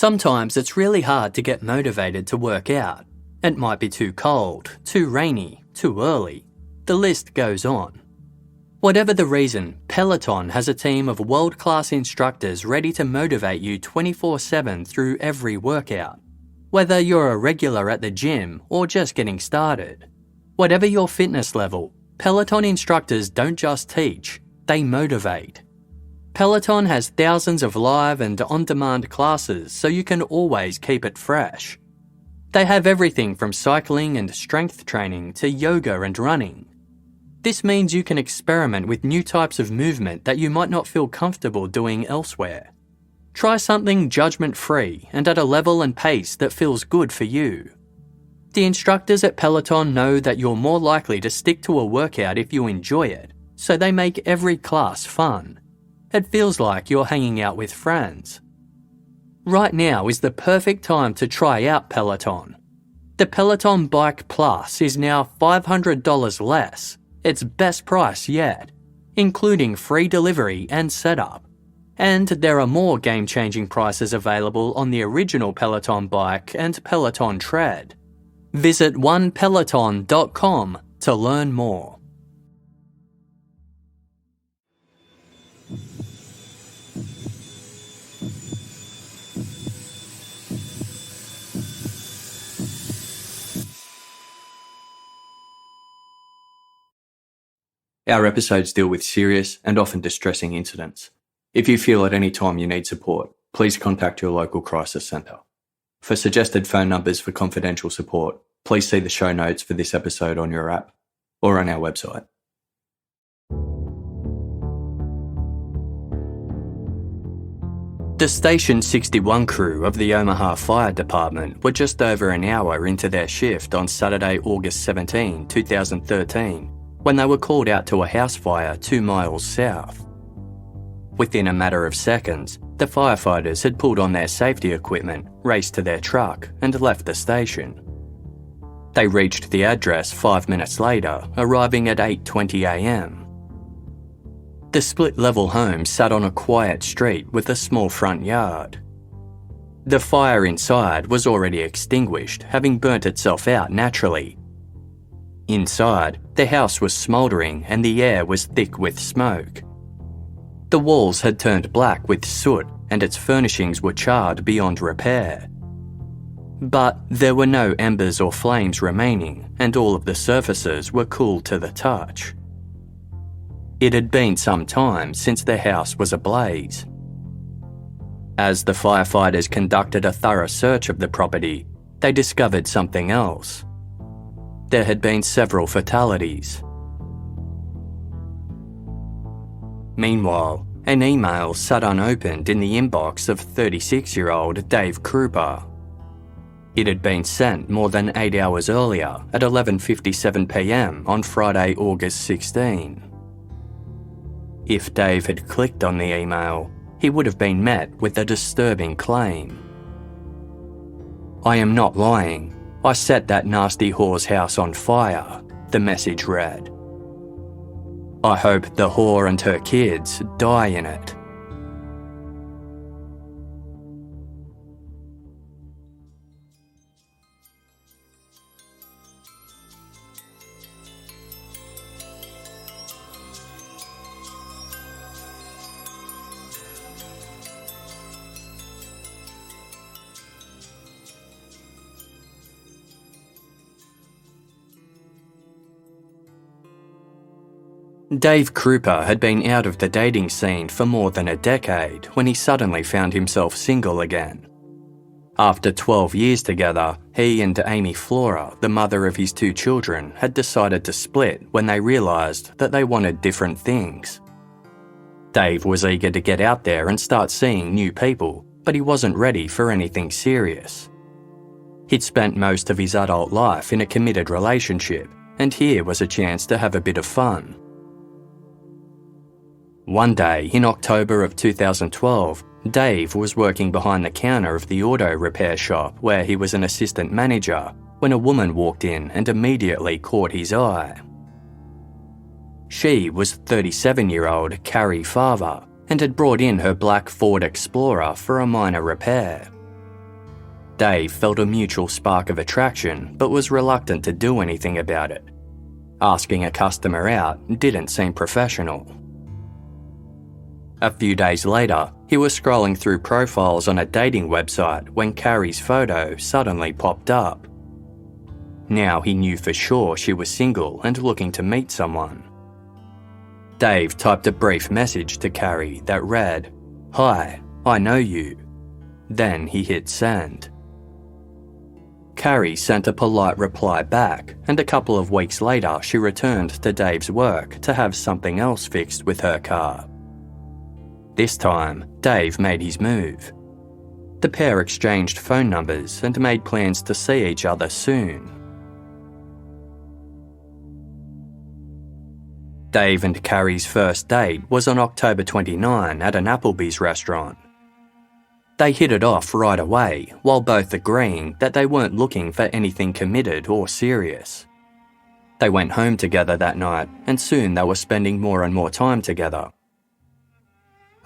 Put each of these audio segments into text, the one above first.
Sometimes it's really hard to get motivated to work out. It might be too cold, too rainy, too early. The list goes on. Whatever the reason, Peloton has a team of world-class instructors ready to motivate you 24/7 through every workout. Whether you're a regular at the gym or just getting started. Whatever your fitness level, Peloton instructors don't just teach, they motivate. Peloton has thousands of live and on-demand classes so you can always keep it fresh. They have everything from cycling and strength training to yoga and running. This means you can experiment with new types of movement that you might not feel comfortable doing elsewhere. Try something judgment-free and at a level and pace that feels good for you. The instructors at Peloton know that you're more likely to stick to a workout if you enjoy it, so they make every class fun. It feels like you're hanging out with friends. Right now is the perfect time to try out Peloton. The Peloton Bike Plus is now $500 less, its best price yet, including free delivery and setup. And there are more game-changing prices available on the original Peloton bike and Peloton tread. Visit onepeloton.com to learn more. Our episodes deal with serious and often distressing incidents. If you feel at any time you need support, please contact your local crisis centre. For suggested phone numbers for confidential support, please see the show notes for this episode on your app or on our website. The Station 61 crew of the Omaha Fire Department were just over an hour into their shift on Saturday, August 17, 2013, when they were called out to a house fire 2 miles south. Within a matter of seconds, the firefighters had pulled on their safety equipment, raced to their truck, and left the station. They reached the address 5 minutes later, arriving at 8:20 a.m. The split-level home sat on a quiet street with a small front yard. The fire inside was already extinguished, having burnt itself out naturally. Inside, the house was smouldering and the air was thick with smoke. The walls had turned black with soot and its furnishings were charred beyond repair. But there were no embers or flames remaining, and all of the surfaces were cool to the touch. It had been some time since the house was ablaze. As the firefighters conducted a thorough search of the property, they discovered something else. There had been several fatalities. Meanwhile, an email sat unopened in the inbox of 36-year-old Dave Kroupa. It had been sent more than 8 hours earlier at 11:57 p.m. on Friday, August 16. If Dave had clicked on the email, he would have been met with a disturbing claim. "I am not lying. I set that nasty whore's house on fire," the message read. "I hope the whore and her kids die in it." Dave Kroupa had been out of the dating scene for more than a decade when he suddenly found himself single again. After 12 years together, he and Amy Flora, the mother of his 2 children, had decided to split when they realised that they wanted different things. Dave was eager to get out there and start seeing new people, but he wasn't ready for anything serious. He'd spent most of his adult life in a committed relationship, and here was a chance to have a bit of fun. One day in October of 2012, Dave was working behind the counter of the auto repair shop where he was an assistant manager when a woman walked in and immediately caught his eye. She was 37-year-old Cari Farver and had brought in her black Ford Explorer for a minor repair. Dave felt a mutual spark of attraction but was reluctant to do anything about it. Asking a customer out didn't seem professional. A few days later, he was scrolling through profiles on a dating website when Cari's photo suddenly popped up. Now he knew for sure she was single and looking to meet someone. Dave typed a brief message to Cari that read, "Hi, I know you." Then he hit send. Cari sent a polite reply back, and a couple of weeks later she returned to Dave's work to have something else fixed with her car. This time, Dave made his move. The pair exchanged phone numbers and made plans to see each other soon. Dave and Cari's first date was on October 29 at an Applebee's restaurant. They hit it off right away, while both agreeing that they weren't looking for anything committed or serious. They went home together that night, and soon they were spending more and more time together.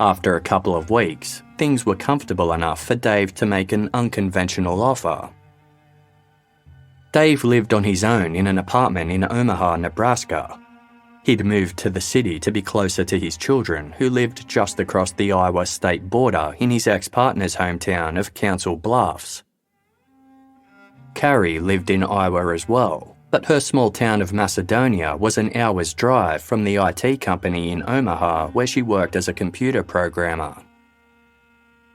After a couple of weeks, things were comfortable enough for Dave to make an unconventional offer. Dave lived on his own in an apartment in Omaha, Nebraska. He'd moved to the city to be closer to his children, who lived just across the Iowa state border in his ex-partner's hometown of Council Bluffs. Cari lived in Iowa as well, but her small town of Macedonia was an hour's drive from the IT company in Omaha where she worked as a computer programmer.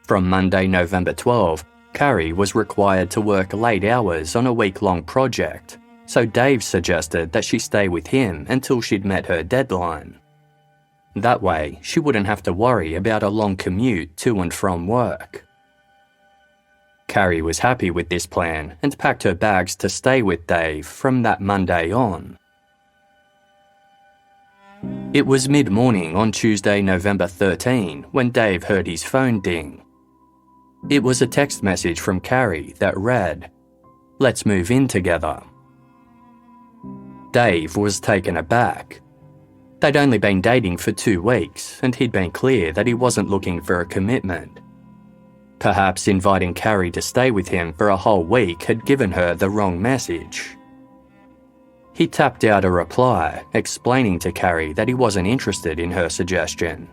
From Monday, November 12, Cari was required to work late hours on a week-long project, so Dave suggested that she stay with him until she'd met her deadline. That way, she wouldn't have to worry about a long commute to and from work. Cari was happy with this plan and packed her bags to stay with Dave from that Monday on. It was mid-morning on Tuesday, November 13, when Dave heard his phone ding. It was a text message from Cari that read, "Let's move in together." Dave was taken aback. They'd only been dating for 2 weeks, and he'd been clear that he wasn't looking for a commitment. Perhaps inviting Cari to stay with him for a whole week had given her the wrong message. He tapped out a reply, explaining to Cari that he wasn't interested in her suggestion.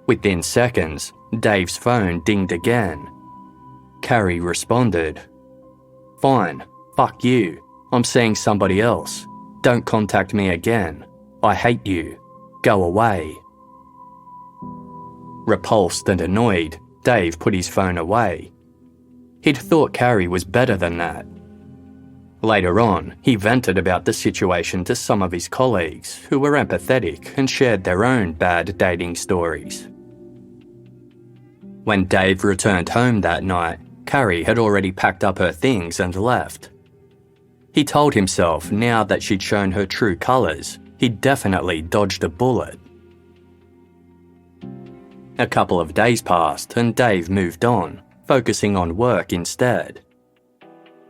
Within seconds, Dave's phone dinged again. Cari responded, "Fine, fuck you. I'm seeing somebody else. Don't contact me again. I hate you. Go away." Repulsed and annoyed, Dave put his phone away. He'd thought Cari was better than that. Later on, he vented about the situation to some of his colleagues, who were empathetic and shared their own bad dating stories. When Dave returned home that night, Cari had already packed up her things and left. He told himself now that she'd shown her true colours, he'd definitely dodged a bullet. A couple of days passed and Dave moved on, focusing on work instead.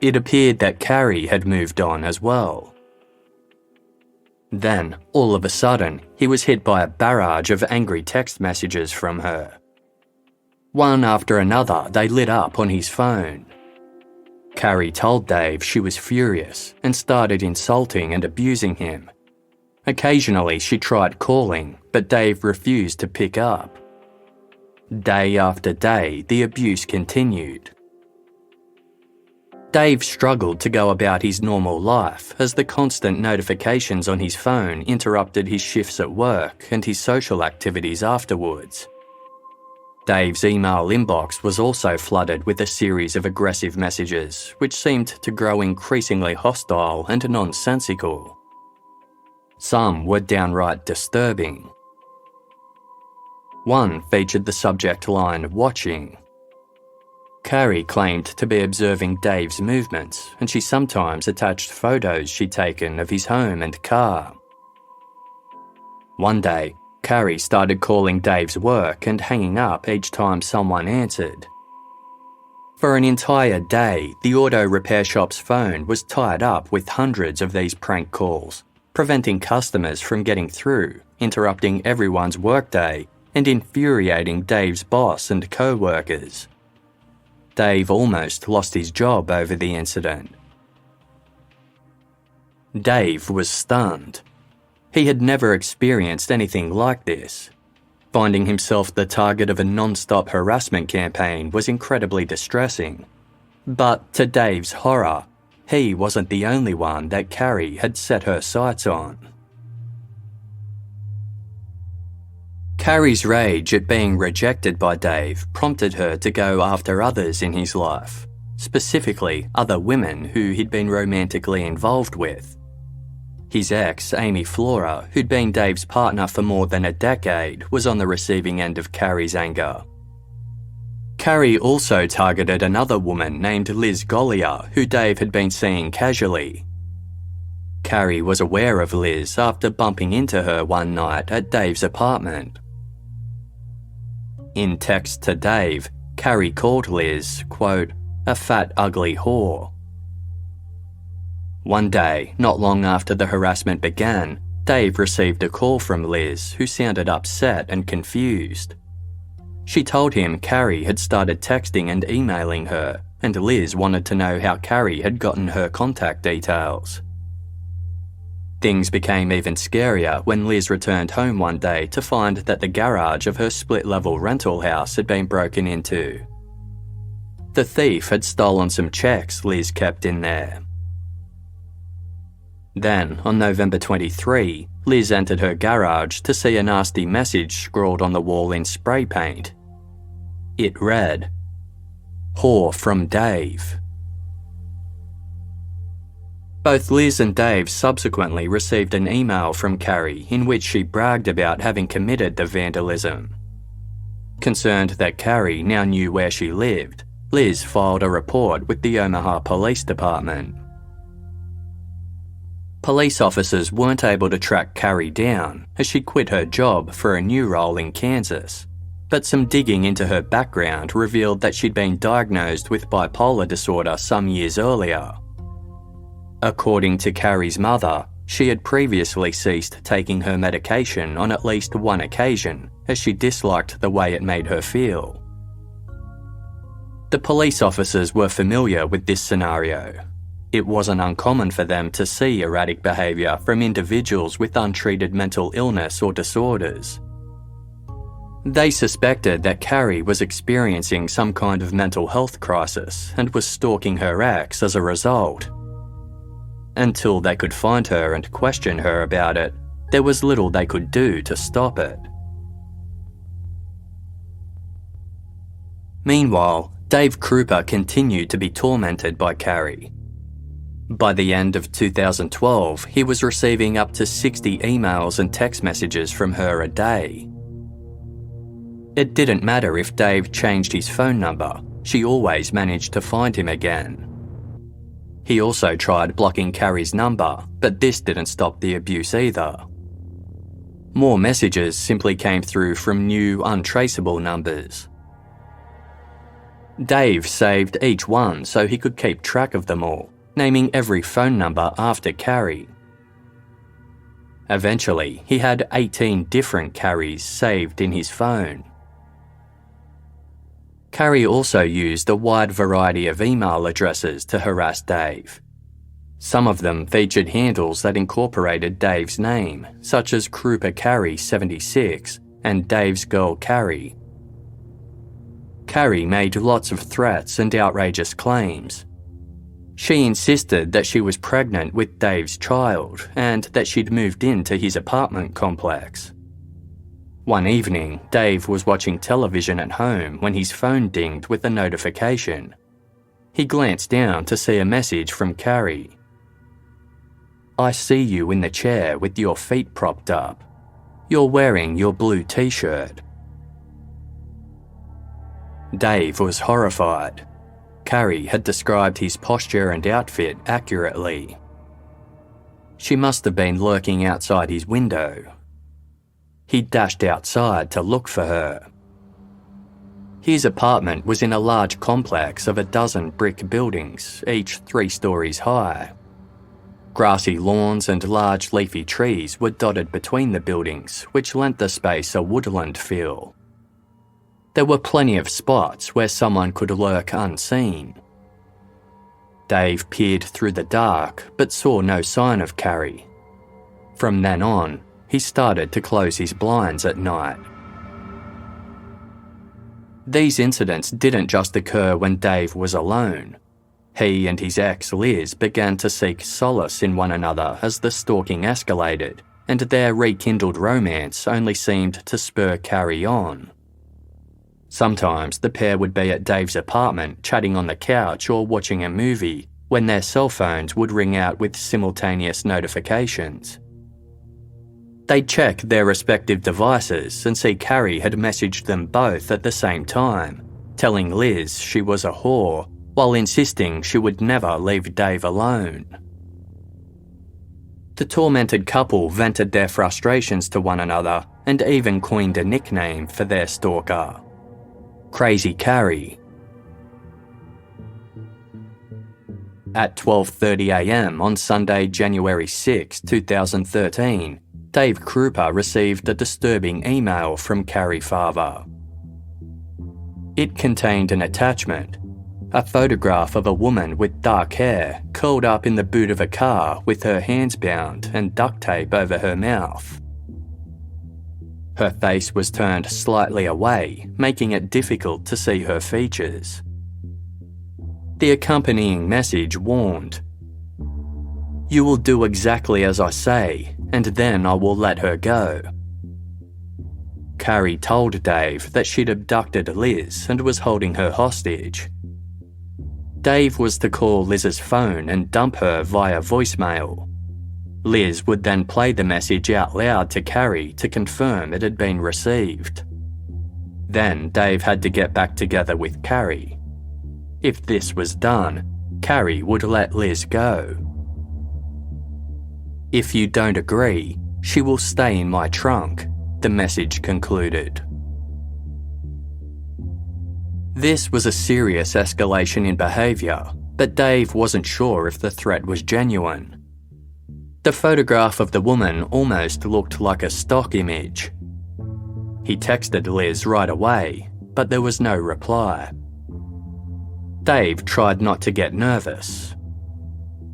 It appeared that Cari had moved on as well. Then, all of a sudden, he was hit by a barrage of angry text messages from her. One after another, they lit up on his phone. Cari told Dave she was furious and started insulting and abusing him. Occasionally, she tried calling, but Dave refused to pick up. Day after day, the abuse continued. Dave struggled to go about his normal life as the constant notifications on his phone interrupted his shifts at work and his social activities afterwards. Dave's email inbox was also flooded with a series of aggressive messages, which seemed to grow increasingly hostile and nonsensical. Some were downright disturbing. One featured the subject line, "Watching." Cari claimed to be observing Dave's movements, and she sometimes attached photos she'd taken of his home and car. One day, Cari started calling Dave's work and hanging up each time someone answered. For an entire day, the auto repair shop's phone was tied up with hundreds of these prank calls, preventing customers from getting through, interrupting everyone's workday, and infuriating Dave's boss and co-workers. Dave almost lost his job over the incident. Dave was stunned. He had never experienced anything like this. Finding himself the target of a non-stop harassment campaign was incredibly distressing. But to Dave's horror, he wasn't the only one that Cari had set her sights on. Cari's rage at being rejected by Dave prompted her to go after others in his life, specifically other women who he'd been romantically involved with. His ex, Amy Flora, who'd been Dave's partner for more than a decade, was on the receiving end of Cari's anger. Cari also targeted another woman named Liz Gollier, who Dave had been seeing casually. Cari was aware of Liz after bumping into her one night at Dave's apartment. In text to Dave, Cari called Liz, quote, a fat, ugly whore. One day, not long after the harassment began, Dave received a call from Liz, who sounded upset and confused. She told him Cari had started texting and emailing her, and Liz wanted to know how Cari had gotten her contact details. Things became even scarier when Liz returned home one day to find that the garage of her split-level rental house had been broken into. The thief had stolen some checks Liz kept in there. Then, on November 23, Liz entered her garage to see a nasty message scrawled on the wall in spray paint. It read, "Whore from Dave." Both Liz and Dave subsequently received an email from Cari in which she bragged about having committed the vandalism. Concerned that Cari now knew where she lived, Liz filed a report with the Omaha Police Department. Police officers weren't able to track Cari down as she quit her job for a new role in Kansas, but some digging into her background revealed that she'd been diagnosed with bipolar disorder some years earlier. According to Cari's mother, she had previously ceased taking her medication on at least one occasion as she disliked the way it made her feel. The police officers were familiar with this scenario. It wasn't uncommon for them to see erratic behaviour from individuals with untreated mental illness or disorders. They suspected that Cari was experiencing some kind of mental health crisis and was stalking her ex as a result. Until they could find her and question her about it, there was little they could do to stop it. Meanwhile, Dave Kroupa continued to be tormented by Cari. By the end of 2012, he was receiving up to 60 emails and text messages from her a day. It didn't matter if Dave changed his phone number, she always managed to find him again. He also tried blocking Cari's number, but this didn't stop the abuse either. More messages simply came through from new, untraceable numbers. Dave saved each one so he could keep track of them all, naming every phone number after Cari. Eventually, he had 18 different Caris saved in his phone. Cari also used a wide variety of email addresses to harass Dave. Some of them featured handles that incorporated Dave's name, such as Kroupa Cari 76 and Dave's Girl Cari. Cari made lots of threats and outrageous claims. She insisted that she was pregnant with Dave's child and that she'd moved into his apartment complex. One evening, Dave was watching television at home when his phone dinged with a notification. He glanced down to see a message from Cari. "I see you in the chair with your feet propped up. You're wearing your blue t-shirt." Dave was horrified. Cari had described his posture and outfit accurately. She must have been lurking outside his window. He dashed outside to look for her. His apartment was in a large complex of a dozen brick buildings, each 3 stories high. Grassy lawns and large leafy trees were dotted between the buildings, which lent the space a woodland feel. There were plenty of spots where someone could lurk unseen. Dave peered through the dark but saw no sign of Cari. From then on, he started to close his blinds at night. These incidents didn't just occur when Dave was alone. He and his ex Liz began to seek solace in one another as the stalking escalated, and their rekindled romance only seemed to spur Cari on. Sometimes the pair would be at Dave's apartment chatting on the couch or watching a movie when their cell phones would ring out with simultaneous notifications. They'd check their respective devices and see Cari had messaged them both at the same time, telling Liz she was a whore while insisting she would never leave Dave alone. The tormented couple vented their frustrations to one another and even coined a nickname for their stalker: Crazy Cari. At 12:30am on Sunday, January 6, 2013, Dave Kroupa received a disturbing email from Cari Farver. It contained an attachment, a photograph of a woman with dark hair curled up in the boot of a car with her hands bound and duct tape over her mouth. Her face was turned slightly away, making it difficult to see her features. The accompanying message warned, "You will do exactly as I say, and then I will let her go." Cari told Dave that she'd abducted Liz and was holding her hostage. Dave was to call Liz's phone and dump her via voicemail. Liz would then play the message out loud to Cari to confirm it had been received. Then Dave had to get back together with Cari. If this was done, Cari would let Liz go. "If you don't agree, she will stay in my trunk," the message concluded. This was a serious escalation in behaviour, but Dave wasn't sure if the threat was genuine. The photograph of the woman almost looked like a stock image. He texted Liz right away, but there was no reply. Dave tried not to get nervous.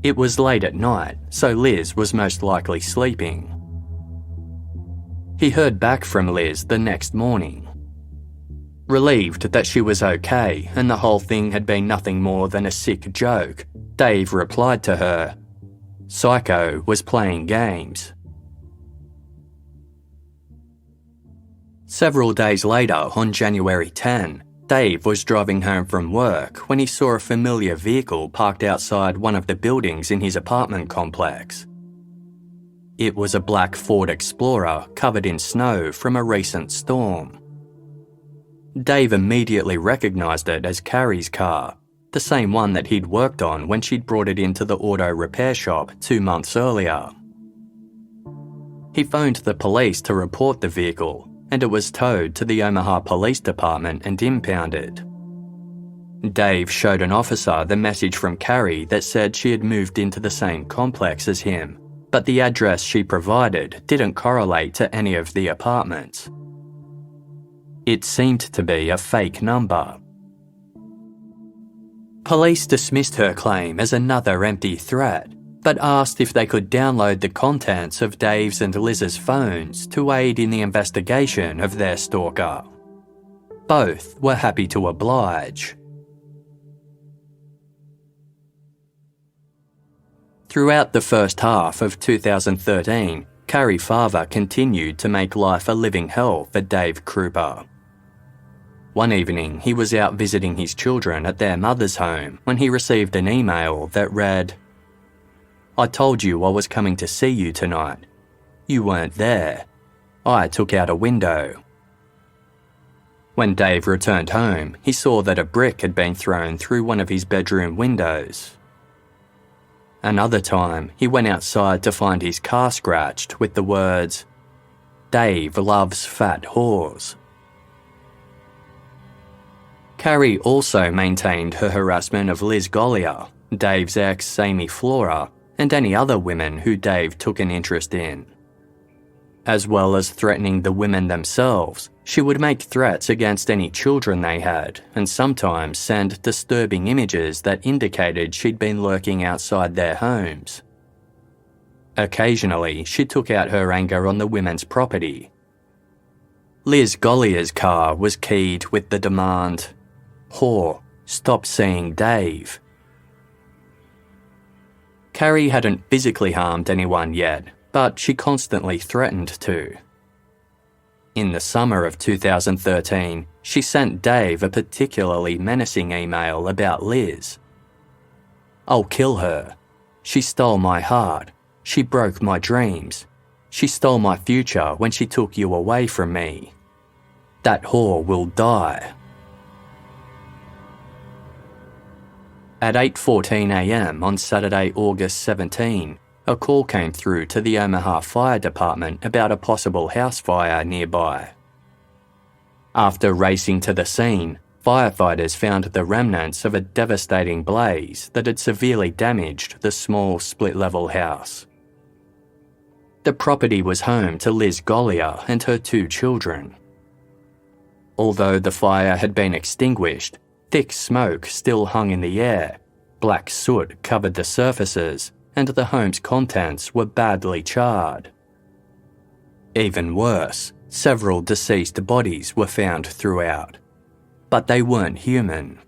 It was late at night, so Liz was most likely sleeping. He heard back from Liz the next morning. Relieved that she was okay and the whole thing had been nothing more than a sick joke, Dave replied to her, "Psycho was playing games." Several days later, on January 10, Dave was driving home from work when he saw a familiar vehicle parked outside one of the buildings in his apartment complex. It was a black Ford Explorer covered in snow from a recent storm. Dave immediately recognised it as Cari's car, the same one that he'd worked on when she'd brought it into the auto repair shop 2 months earlier. He phoned the police to report the vehicle, and it was towed to the Omaha Police Department and impounded. Dave showed an officer the message from Cari that said she had moved into the same complex as him, but the address she provided didn't correlate to any of the apartments. It seemed to be a fake number. Police dismissed her claim as another empty threat, but asked if they could download the contents of Dave's and Liz's phones to aid in the investigation of their stalker. Both were happy to oblige. Throughout the first half of 2013, Cari Farver continued to make life a living hell for Dave Kroupa. One evening, he was out visiting his children at their mother's home when he received an email that read, "I told you I was coming to see you tonight. You weren't there. I took out a window." When Dave returned home, he saw that a brick had been thrown through one of his bedroom windows. Another time, he went outside to find his car scratched with the words, "Dave loves fat whores." Cari also maintained her harassment of Liz Gollier, Dave's ex Amy Flora, and any other women who Dave took an interest in. As well as threatening the women themselves, She would make threats against any children they had, and sometimes send disturbing images that indicated she'd been lurking outside their homes. Occasionally, she took out her anger on the women's property. Liz Gollier's car was keyed with the demand, "Whore, stop seeing Dave." Cari hadn't physically harmed anyone yet, but she constantly threatened to. In the summer of 2013, she sent Dave a particularly menacing email about Liz. "I'll kill her. She stole my heart. She broke my dreams. She stole my future when she took you away from me. That whore will die." At 8:14 a.m. on Saturday, August 17, a call came through to the Omaha Fire Department about a possible house fire nearby. After racing to the scene, firefighters found the remnants of a devastating blaze that had severely damaged the small split-level house. The property was home to Liz Gollier and her 2 children. Although the fire had been extinguished, thick smoke still hung in the air, black soot covered the surfaces, and the home's contents were badly charred. Even worse, several deceased bodies were found throughout, but they weren't human.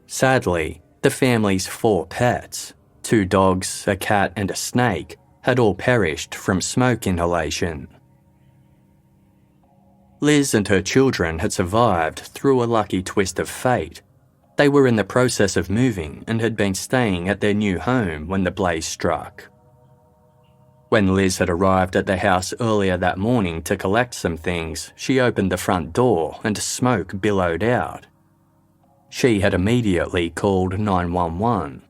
Sadly, the family's 4 pets, 2 dogs, a cat and a snake, had all perished from smoke inhalation. Liz and her children had survived through a lucky twist of fate. They were in the process of moving and had been staying at their new home when the blaze struck. When Liz had arrived at the house earlier that morning to collect some things, she opened the front door and smoke billowed out. She had immediately called 911.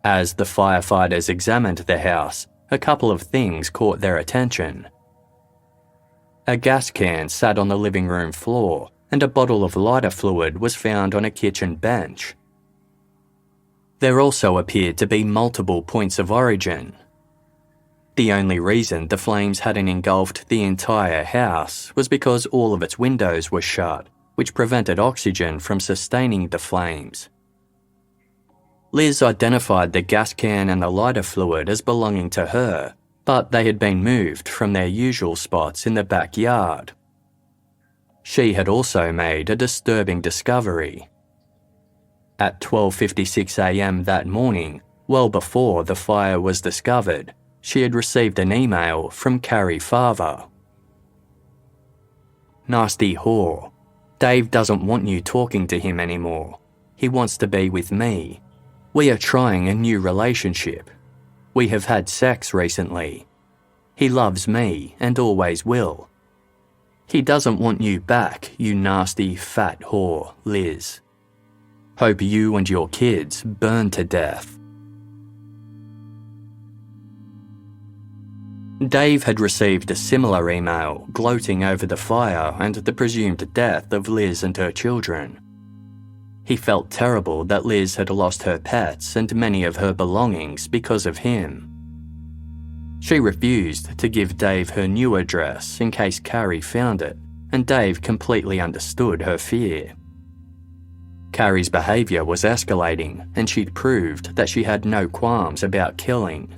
As the firefighters examined the house, a couple of things caught their attention. A gas can sat on the living room floor, and a bottle of lighter fluid was found on a kitchen bench. There also appeared to be multiple points of origin. The only reason the flames hadn't engulfed the entire house was because all of its windows were shut, which prevented oxygen from sustaining the flames. Liz identified the gas can and the lighter fluid as belonging to her, but they had been moved from their usual spots in the backyard. She had also made a disturbing discovery. At 12:56 a.m. that morning, well before the fire was discovered, she had received an email from Cari Farver. "Nasty whore. Dave doesn't want you talking to him anymore. He wants to be with me. We are trying a new relationship. We have had sex recently. He loves me and always will. He doesn't want you back, you nasty fat whore, Liz. Hope you and your kids burn to death." Dave had received a similar email gloating over the fire and the presumed death of Liz and her children. He felt terrible that Liz had lost her pets and many of her belongings because of him. She refused to give Dave her new address in case Cari found it, and Dave completely understood her fear. Cari's behaviour was escalating, and she'd proved that she had no qualms about killing.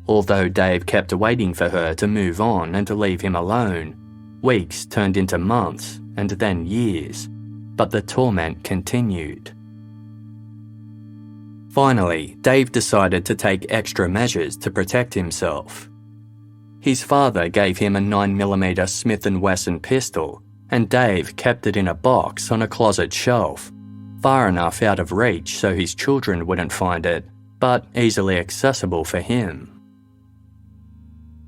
Although Dave kept waiting for her to move on and to leave him alone, weeks turned into months and then years, but the torment continued. Finally, Dave decided to take extra measures to protect himself. His father gave him a 9mm Smith & Wesson pistol, and Dave kept it in a box on a closet shelf, far enough out of reach so his children wouldn't find it, but easily accessible for him.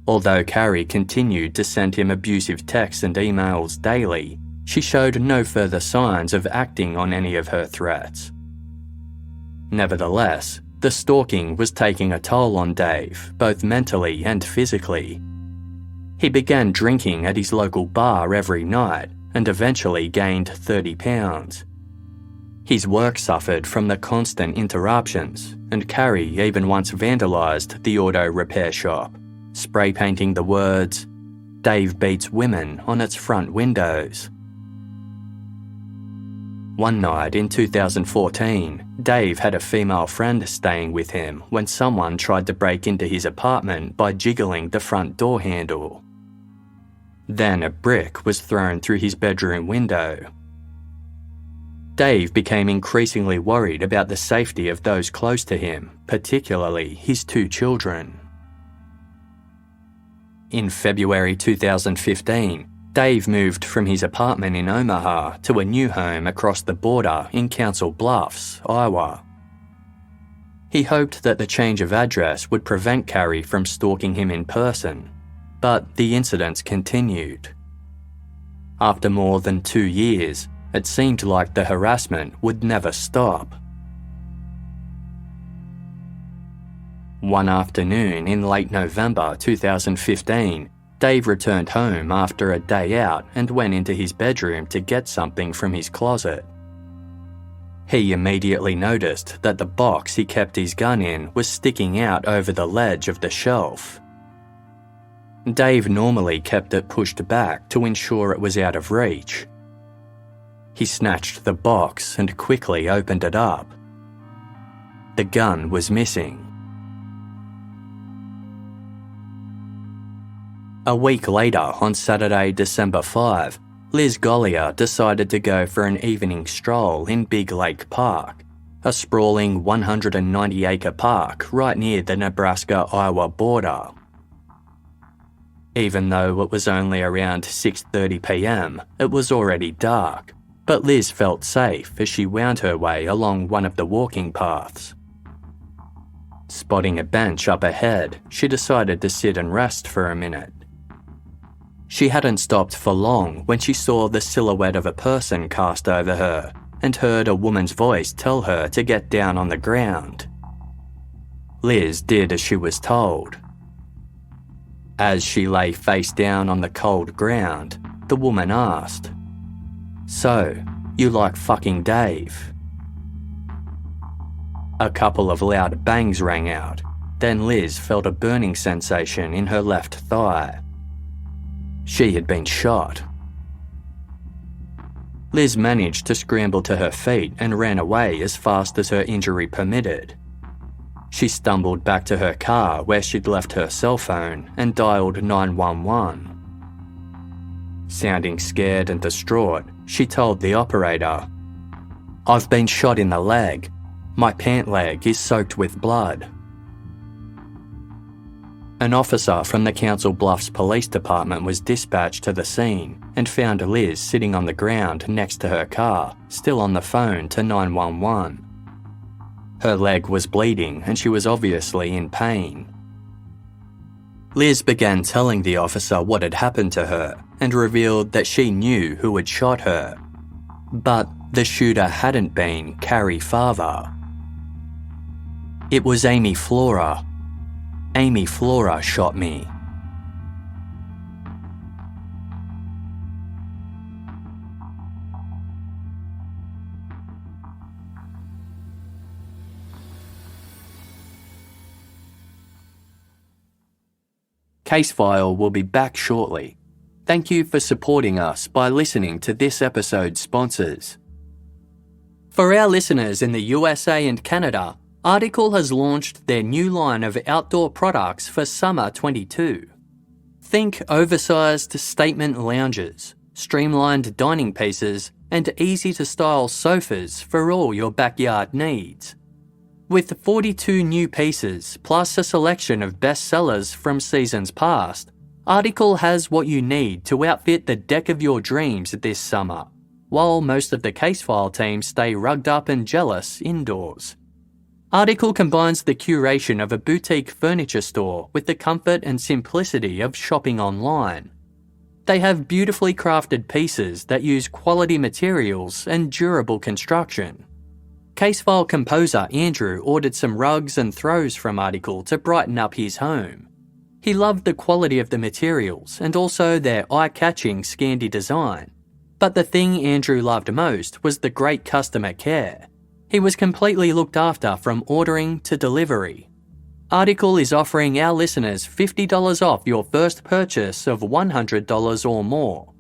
Although Cari continued to send him abusive texts and emails daily, she showed no further signs of acting on any of her threats. Nevertheless, the stalking was taking a toll on Dave, both mentally and physically. He began drinking at his local bar every night and eventually gained 30 pounds. His work suffered from the constant interruptions, and Cari even once vandalised the auto repair shop, spray painting the words, Dave beats women on its front windows. One night in 2014, Dave had a female friend staying with him when someone tried to break into his apartment by jiggling the front door handle. Then a brick was thrown through his bedroom window. Dave became increasingly worried about the safety of those close to him, particularly his 2 children. In February 2015, Dave moved from his apartment in Omaha to a new home across the border in Council Bluffs, Iowa. He hoped that the change of address would prevent Cari from stalking him in person, but the incidents continued. After more than 2 years, it seemed like the harassment would never stop. One afternoon in late November 2015, Dave returned home after a day out and went into his bedroom to get something from his closet. He immediately noticed that the box he kept his gun in was sticking out over the ledge of the shelf. Dave normally kept it pushed back to ensure it was out of reach. He snatched the box and quickly opened it up. The gun was missing. A week later, on Saturday, December 5, Liz Gollier decided to go for an evening stroll in Big Lake Park, a sprawling 190-acre park right near the Nebraska-Iowa border. Even though it was only around 6:30 p.m, it was already dark, but Liz felt safe as she wound her way along one of the walking paths. Spotting a bench up ahead, she decided to sit and rest for a minute. She hadn't stopped for long when she saw the silhouette of a person cast over her and heard a woman's voice tell her to get down on the ground. Liz did as she was told. As she lay face down on the cold ground, the woman asked, "So, you like fucking Dave?" A couple of loud bangs rang out, then Liz felt a burning sensation in her left thigh. She had been shot. Liz managed to scramble to her feet and ran away as fast as her injury permitted. She stumbled back to her car where she'd left her cell phone and dialed 911. Sounding scared and distraught, she told the operator, "I've been shot in the leg. My pant leg is soaked with blood." An officer from the Council Bluffs Police Department was dispatched to the scene and found Liz sitting on the ground next to her car, still on the phone to 911. Her leg was bleeding and she was obviously in pain. Liz began telling the officer what had happened to her and revealed that she knew who had shot her. But the shooter hadn't been Cari Farver. It was Amy Flora. Amy Flora shot me. Casefile will be back shortly. Thank you for supporting us by listening to this episode's sponsors. For our listeners in the USA and Canada, Article has launched their new line of outdoor products for summer 22. Think oversized statement lounges, streamlined dining pieces, and easy-to-style sofas for all your backyard needs. With 42 new pieces, plus a selection of bestsellers from seasons past, Article has what you need to outfit the deck of your dreams this summer, while most of the Casefile team stay rugged up and jealous indoors. Article combines the curation of a boutique furniture store with the comfort and simplicity of shopping online. They have beautifully crafted pieces that use quality materials and durable construction. Casefile composer Andrew ordered some rugs and throws from Article to brighten up his home. He loved the quality of the materials and also their eye-catching Scandi design. But the thing Andrew loved most was the great customer care. He was completely looked after from ordering to delivery. Article is offering our listeners $50 off your first purchase of $100 or more.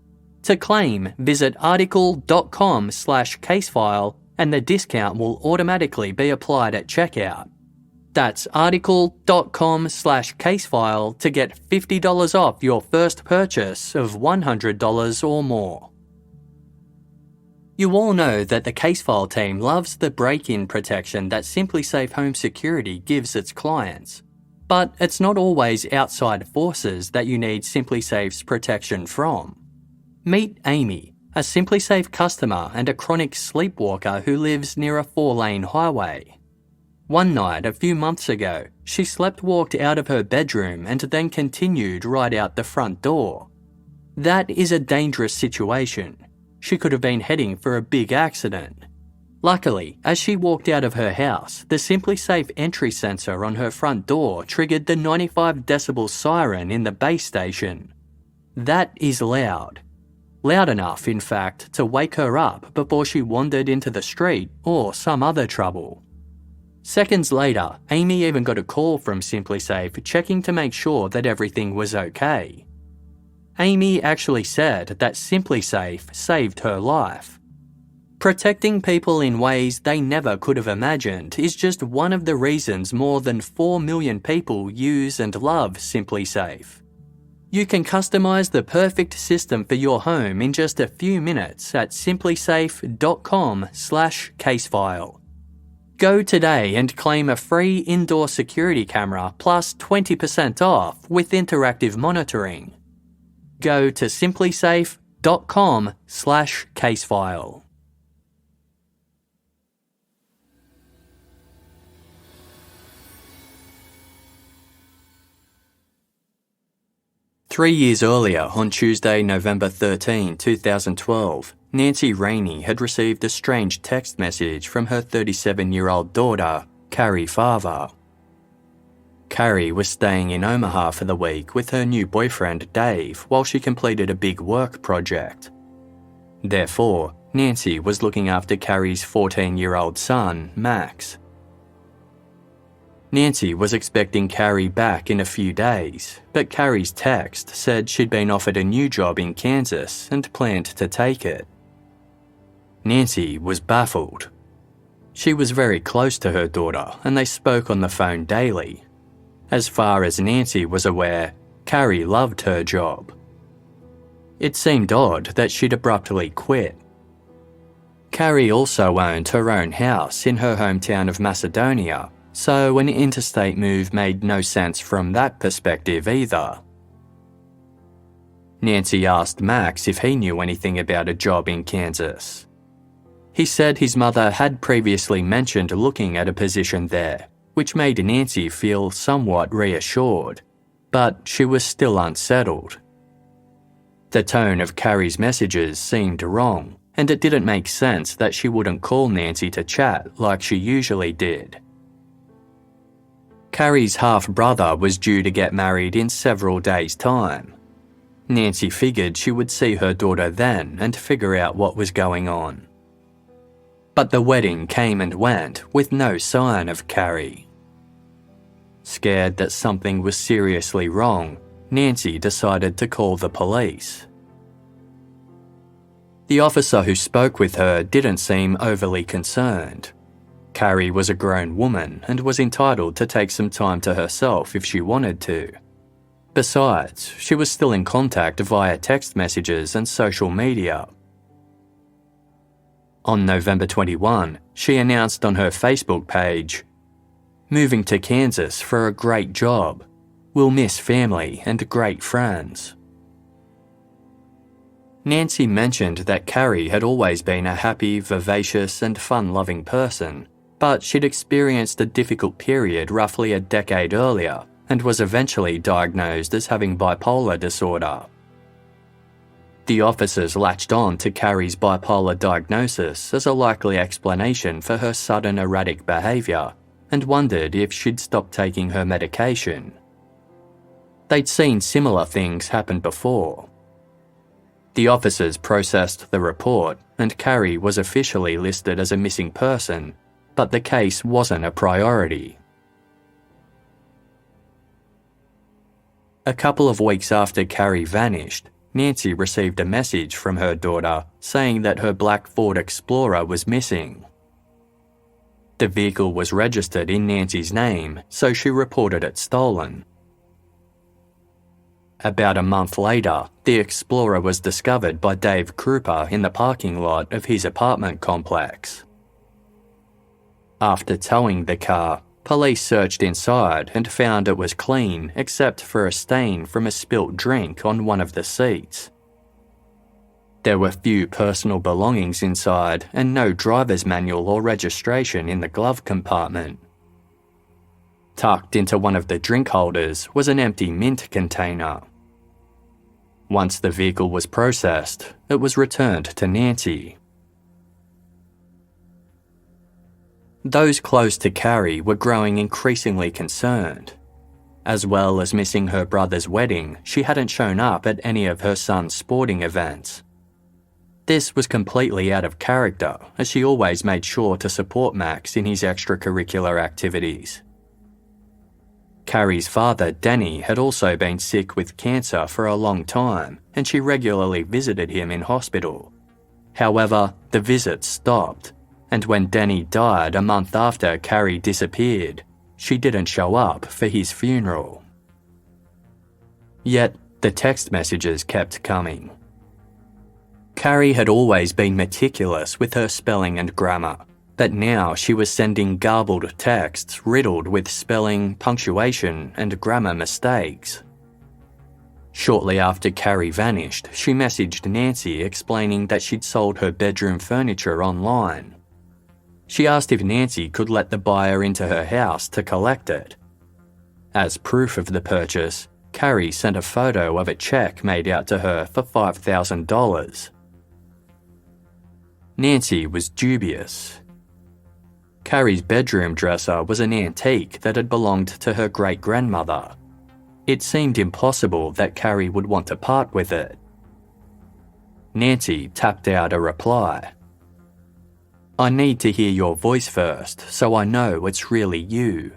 To claim, visit article.com/casefile and the discount will automatically be applied at checkout. That's article.com/casefile to get $50 off your first purchase of $100 or more. You all know that the Casefile team loves the break-in protection that SimpliSafe Home Security gives its clients. But it's not always outside forces that you need SimpliSafe's protection from. Meet Amy, a SimpliSafe customer and a chronic sleepwalker who lives near a 4-lane highway. One night a few months ago, she slept-walked out of her bedroom and then continued right out the front door. That is a dangerous situation. She could have been heading for a big accident. Luckily, as she walked out of her house, the SimpliSafe entry sensor on her front door triggered the 95 decibel siren in the base station. That is loud. Loud enough, in fact, to wake her up before she wandered into the street or some other trouble. Seconds later, Amy even got a call from SimpliSafe checking to make sure that everything was okay. Amy actually said that SimpliSafe saved her life. Protecting people in ways they never could have imagined is just one of the reasons more than 4 million people use and love SimpliSafe. You can customize the perfect system for your home in just a few minutes at simplisafe.com/casefile. Go today and claim a free indoor security camera plus 20% off with interactive monitoring. Go to simplisafe.com/casefile. Three years earlier, on Tuesday, November 13, 2012, Nancy Rainey had received a strange text message from her 37-year-old daughter, Cari Farver. Cari was staying in Omaha for the week with her new boyfriend Dave while she completed a big work project. Therefore, Nancy was looking after Cari's 14-year-old son, Max. Nancy was expecting Cari back in a few days, but Cari's text said she'd been offered a new job in Kansas and planned to take it. Nancy was baffled. She was very close to her daughter and they spoke on the phone daily. As far as Nancy was aware, Cari loved her job. It seemed odd that she'd abruptly quit. Cari also owned her own house in her hometown of Macedonia, so an interstate move made no sense from that perspective either. Nancy asked Max if he knew anything about a job in Kansas. He said his mother had previously mentioned looking at a position there, which made Nancy feel somewhat reassured, but she was still unsettled. The tone of Cari's messages seemed wrong, and it didn't make sense that she wouldn't call Nancy to chat like she usually did. Cari's half-brother was due to get married in several days' time. Nancy figured she would see her daughter then and figure out what was going on. But the wedding came and went with no sign of Cari. Scared that something was seriously wrong, Nancy decided to call the police. The officer who spoke with her didn't seem overly concerned. Cari was a grown woman and was entitled to take some time to herself if she wanted to. Besides, she was still in contact via text messages and social media. On November 21, she announced on her Facebook page, "Moving to Kansas for a great job. We'll miss family and great friends." Nancy mentioned that Cari had always been a happy, vivacious and fun-loving person, but she'd experienced a difficult period roughly a decade earlier and was eventually diagnosed as having bipolar disorder. The officers latched on to Cari's bipolar diagnosis as a likely explanation for her sudden erratic behaviour and wondered if she'd stopped taking her medication. They'd seen similar things happen before. The officers processed the report and Cari was officially listed as a missing person, but the case wasn't a priority. A couple of weeks after Cari vanished, Nancy received a message from her daughter saying that her black Ford Explorer was missing. The vehicle was registered in Nancy's name, so she reported it stolen. About a month later, the Explorer was discovered by Dave Kroupa in the parking lot of his apartment complex. After towing the car, police searched inside and found it was clean except for a stain from a spilt drink on one of the seats. There were few personal belongings inside and no driver's manual or registration in the glove compartment. Tucked into one of the drink holders was an empty mint container. Once the vehicle was processed, it was returned to Nancy. Those close to Cari were growing increasingly concerned. As well as missing her brother's wedding, she hadn't shown up at any of her son's sporting events. This was completely out of character, as she always made sure to support Max in his extracurricular activities. Cari's father, Danny, had also been sick with cancer for a long time, and she regularly visited him in hospital. However, the visits stopped, and when Danny died a month after Cari disappeared, she didn't show up for his funeral. Yet, the text messages kept coming. Cari had always been meticulous with her spelling and grammar, but now she was sending garbled texts riddled with spelling, punctuation, and grammar mistakes. Shortly after Cari vanished, she messaged Nancy explaining that she'd sold her bedroom furniture online. She asked if Nancy could let the buyer into her house to collect it. As proof of the purchase, Cari sent a photo of a check made out to her for $5,000. Nancy was dubious. Cari's bedroom dresser was an antique that had belonged to her great-grandmother. It seemed impossible that Cari would want to part with it. Nancy tapped out a reply. "I need to hear your voice first, so I know it's really you."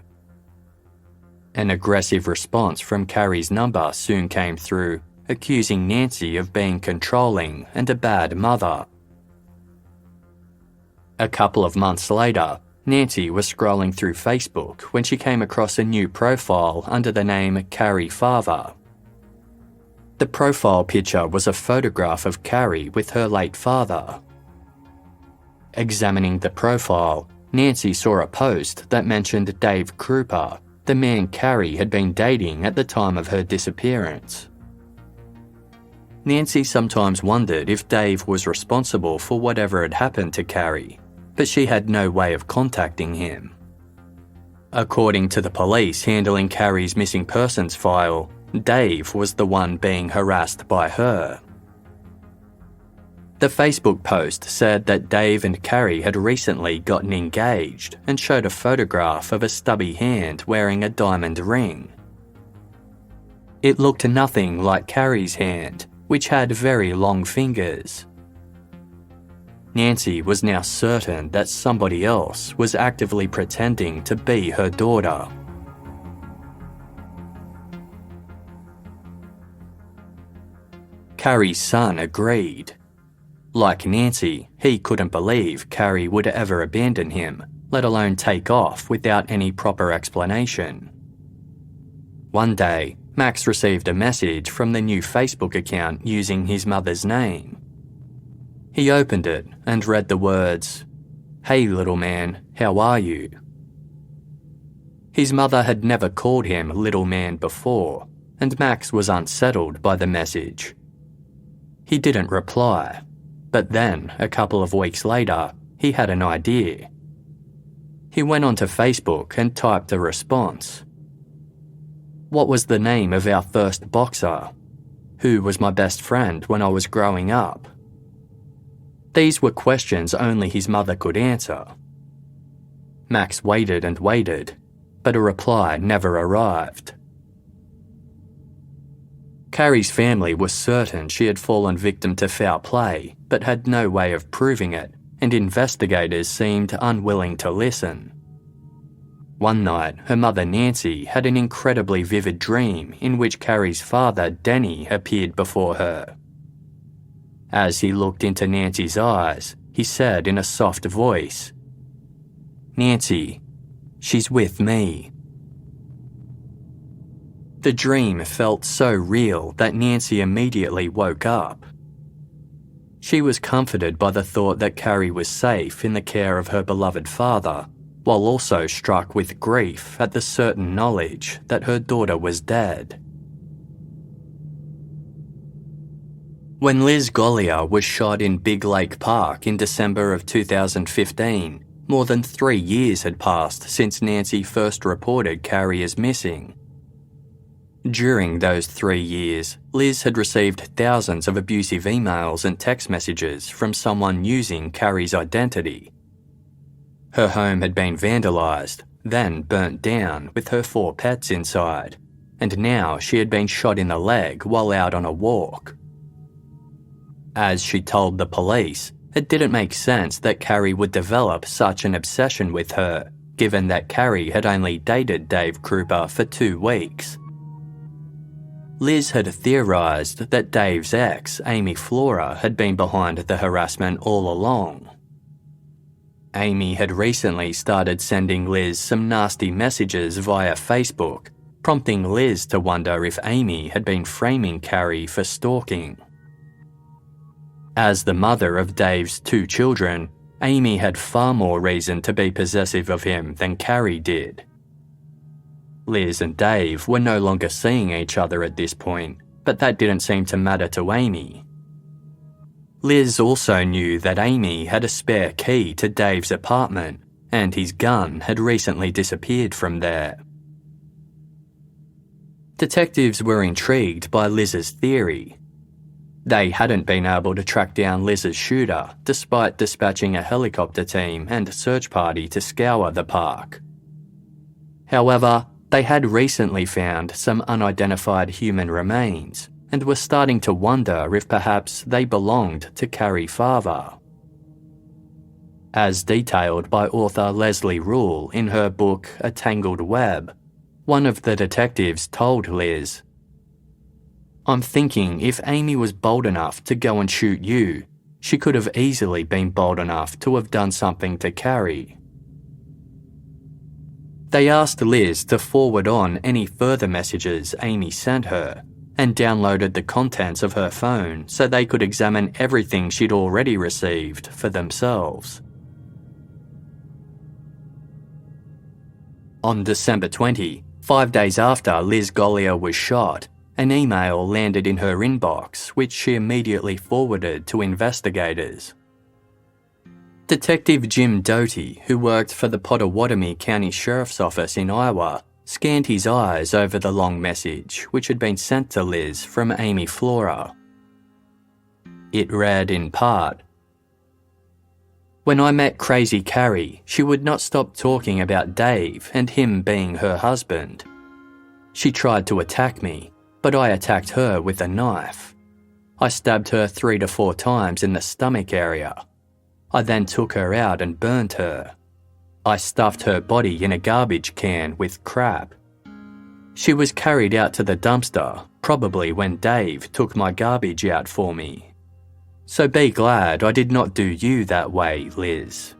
An aggressive response from Cari's number soon came through, accusing Nancy of being controlling and a bad mother. A couple of months later, Nancy was scrolling through Facebook when she came across a new profile under the name Cari Farver. The profile picture was a photograph of Cari with her late father. Examining the profile, Nancy saw a post that mentioned Dave Kroupa, the man Cari had been dating at the time of her disappearance. Nancy sometimes wondered if Dave was responsible for whatever had happened to Cari, but she had no way of contacting him. According to the police handling Cari's missing persons file, Dave was the one being harassed by her. The Facebook post said that Dave and Cari had recently gotten engaged and showed a photograph of a stubby hand wearing a diamond ring. It looked nothing like Cari's hand, which had very long fingers. Nancy was now certain that somebody else was actively pretending to be her daughter. Cari's son agreed. Like Nancy, he couldn't believe Cari would ever abandon him, let alone take off without any proper explanation. One day, Max received a message from the new Facebook account using his mother's name. He opened it and read the words, "Hey little man, how are you?" His mother had never called him little man before, and Max was unsettled by the message. He didn't reply, but then, a couple of weeks later, he had an idea. He went onto Facebook and typed a response. "What was the name of our first boxer? Who was my best friend when I was growing up?" These were questions only his mother could answer. Max waited and waited, but a reply never arrived. Cari's family was certain she had fallen victim to foul play, but had no way of proving it, and investigators seemed unwilling to listen. One night, her mother Nancy had an incredibly vivid dream in which Cari's father Denny appeared before her. As he looked into Nancy's eyes, he said in a soft voice, "Nancy, she's with me." The dream felt so real that Nancy immediately woke up. She was comforted by the thought that Cari was safe in the care of her beloved father, while also struck with grief at the certain knowledge that her daughter was dead. When Liz Gollier was shot in Big Lake Park in December of 2015, more than 3 years had passed since Nancy first reported Cari as missing. During those 3 years, Liz had received thousands of abusive emails and text messages from someone using Cari's identity. Her home had been vandalised, then burnt down with her 4 pets inside, and now she had been shot in the leg while out on a walk. As she told the police, it didn't make sense that Cari would develop such an obsession with her, given that Cari had only dated Dave Kroupa for 2 weeks. Liz had theorised that Dave's ex, Amy Flora, had been behind the harassment all along. Amy had recently started sending Liz some nasty messages via Facebook, prompting Liz to wonder if Amy had been framing Cari for stalking. As the mother of Dave's 2 children, Amy had far more reason to be possessive of him than Cari did. Liz and Dave were no longer seeing each other at this point, but that didn't seem to matter to Amy. Liz also knew that Amy had a spare key to Dave's apartment, and his gun had recently disappeared from there. Detectives were intrigued by Liz's theory. They hadn't been able to track down Liz's shooter, despite dispatching a helicopter team and search party to scour the park. However, they had recently found some unidentified human remains and were starting to wonder if perhaps they belonged to Cari Farver. As detailed by author Leslie Rule in her book A Tangled Web, one of the detectives told Liz, "I'm thinking if Amy was bold enough to go and shoot you, she could have easily been bold enough to have done something to Cari." They asked Liz to forward on any further messages Amy sent her and downloaded the contents of her phone so they could examine everything she'd already received for themselves. On December 20, 5 days after Liz Gollier was shot, an email landed in her inbox which she immediately forwarded to investigators. Detective Jim Doty, who worked for the Potawatomi County Sheriff's Office in Iowa, scanned his eyes over the long message which had been sent to Liz from Amy Flora. It read in part, "When I met Crazy Cari, she would not stop talking about Dave and him being her husband. She tried to attack me, but I attacked her with a knife. I stabbed her 3 to 4 times in the stomach area. I then took her out and burned her. I stuffed her body in a garbage can with crap. She was carried out to the dumpster, probably when Dave took my garbage out for me. So be glad I did not do you that way, Liz."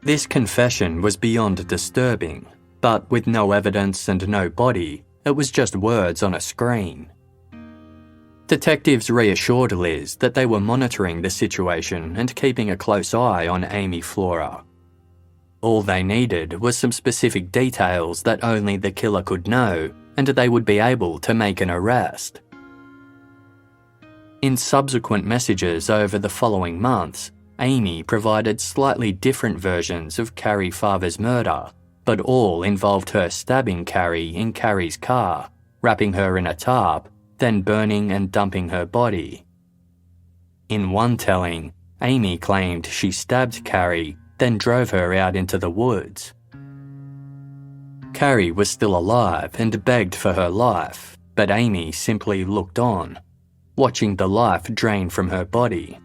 This confession was beyond disturbing, but with no evidence and no body, it was just words on a screen. Detectives reassured Liz that they were monitoring the situation and keeping a close eye on Amy Flora. All they needed was some specific details that only the killer could know, and they would be able to make an arrest. In subsequent messages over the following months, Amy provided slightly different versions of Cari Farver's murder, but all involved her stabbing Cari in Cari's car, wrapping her in a tarp, then burning and dumping her body. In one telling, Amy claimed she stabbed Cari, then drove her out into the woods. Cari was still alive and begged for her life, but Amy simply looked on, watching the life drain from her body.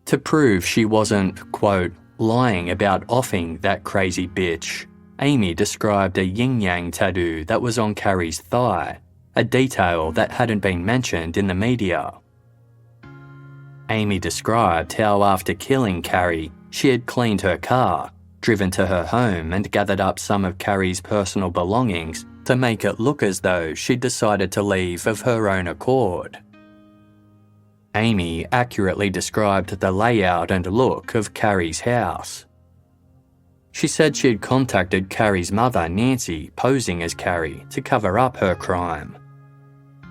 To prove she wasn't, quote, Lying about offing that crazy bitch, Amy described a yin-yang tattoo that was on Cari's thigh, a detail that hadn't been mentioned in the media. Amy described how after killing Cari, she had cleaned her car, driven to her home and gathered up some of Cari's personal belongings to make it look as though she'd decided to leave of her own accord. Amy accurately described the layout and look of Cari's house. She said she had contacted Cari's mother, Nancy, posing as Cari to cover up her crime.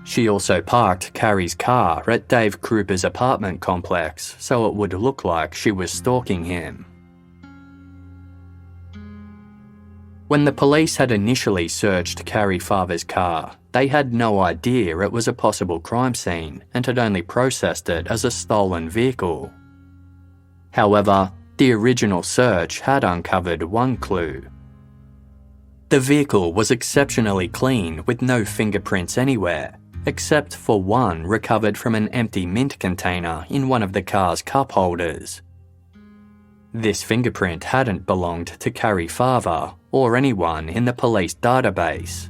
She also parked Cari's car at Dave Kroupa's apartment complex so it would look like she was stalking him. When the police had initially searched Cari Farver's car, they had no idea it was a possible crime scene and had only processed it as a stolen vehicle. However, the original search had uncovered one clue. The vehicle was exceptionally clean with no fingerprints anywhere, except for one recovered from an empty mint container in one of the car's cup holders. This fingerprint hadn't belonged to Cari Farver or anyone in the police database.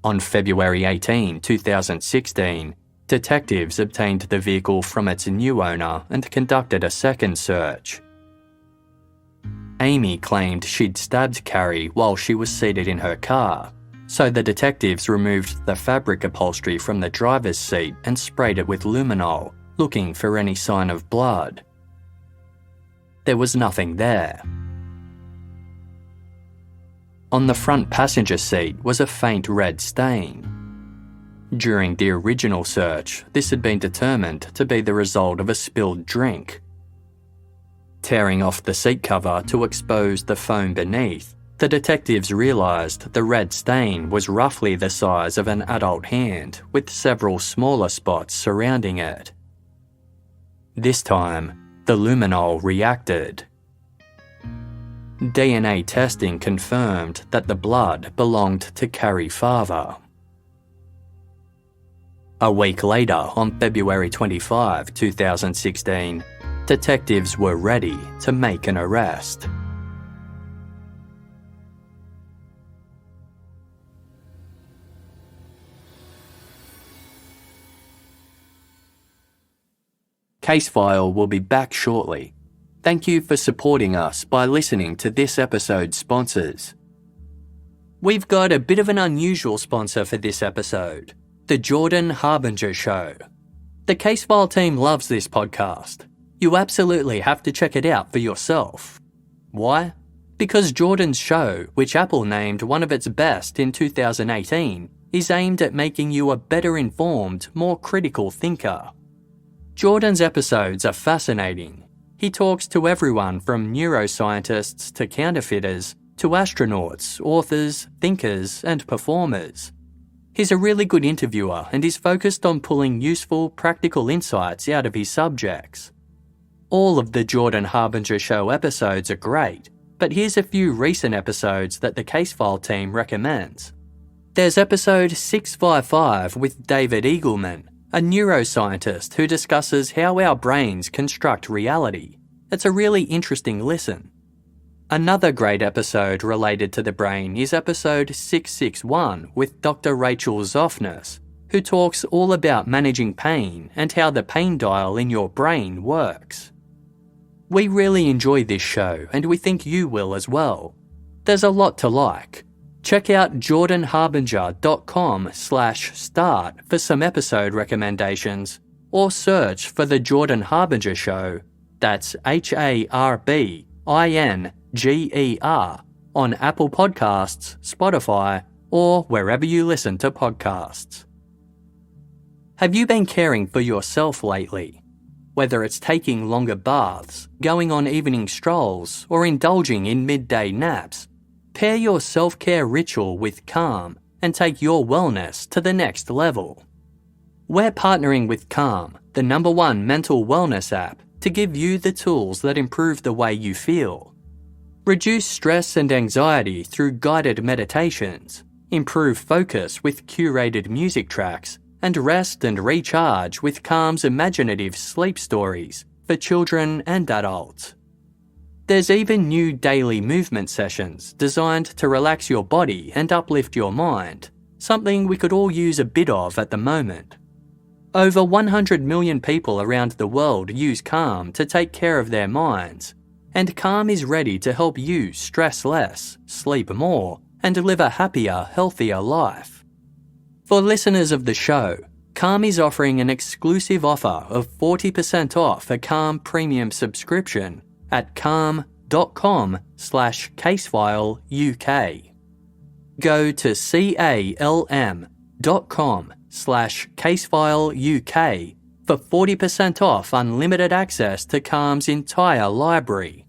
On February 18, 2016, detectives obtained the vehicle from its new owner and conducted a second search. Amy claimed she'd stabbed Cari while she was seated in her car, so the detectives removed the fabric upholstery from the driver's seat and sprayed it with luminol, looking for any sign of blood. There was nothing there. On the front passenger seat was a faint red stain. During the original search, this had been determined to be the result of a spilled drink. Tearing off the seat cover to expose the foam beneath, the detectives realised the red stain was roughly the size of an adult hand, with several smaller spots surrounding it. This time, the luminol reacted. DNA testing confirmed that the blood belonged to Cari Farver. A week later, on February 25, 2016, detectives were ready to make an arrest. Casefile will be back shortly. Thank you for supporting us by listening to this episode's sponsors. We've got a bit of an unusual sponsor for this episode, The Jordan Harbinger Show. The Casefile team loves this podcast. You absolutely have to check it out for yourself. Why? Because Jordan's show, which Apple named one of its best in 2018, is aimed at making you a better informed, more critical thinker. Jordan's episodes are fascinating. He talks to everyone from neuroscientists to counterfeiters to astronauts, authors, thinkers, and performers. He's a really good interviewer and is focused on pulling useful, practical insights out of his subjects. All of the Jordan Harbinger Show episodes are great, but here's a few recent episodes that the Casefile team recommends. There's episode 655 with David Eagleman, a neuroscientist who discusses how our brains construct reality. It's a really interesting listen. Another great episode related to the brain is episode 661 with Dr. Rachel Zoffness, who talks all about managing pain and how the pain dial in your brain works. We really enjoy this show and we think you will as well. There's a lot to like. Check out jordanharbinger.com/start for some episode recommendations, or search for The Jordan Harbinger Show, that's HARBINGER, on Apple Podcasts, Spotify, or wherever you listen to podcasts. Have you been caring for yourself lately? Whether it's taking longer baths, going on evening strolls, or indulging in midday naps, pair your self-care ritual with Calm and take your wellness to the next level. We're partnering with Calm, the #1 mental wellness app, to give you the tools that improve the way you feel. Reduce stress and anxiety through guided meditations, improve focus with curated music tracks, and rest and recharge with Calm's imaginative sleep stories for children and adults. There's even new daily movement sessions designed to relax your body and uplift your mind, something we could all use a bit of at the moment. Over 100 million people around the world use Calm to take care of their minds, and Calm is ready to help you stress less, sleep more, and live a happier, healthier life. For listeners of the show, Calm is offering an exclusive offer of 40% off a Calm premium subscription at calm.com/casefileuk. Go to calm.com/casefileuk for 40% off unlimited access to Calm's entire library.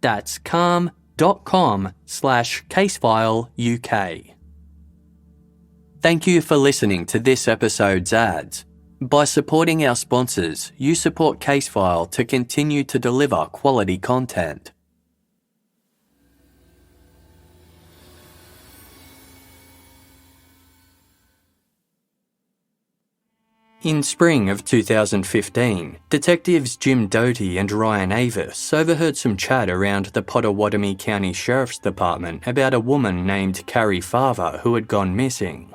That's calm.com/casefileuk. Thank you for listening to this episode's ads. By supporting our sponsors, you support Casefile to continue to deliver quality content. In spring of 2015, detectives Jim Doty and Ryan Avis overheard some chat around the Pottawatomie County Sheriff's Department about a woman named Cari Farver who had gone missing.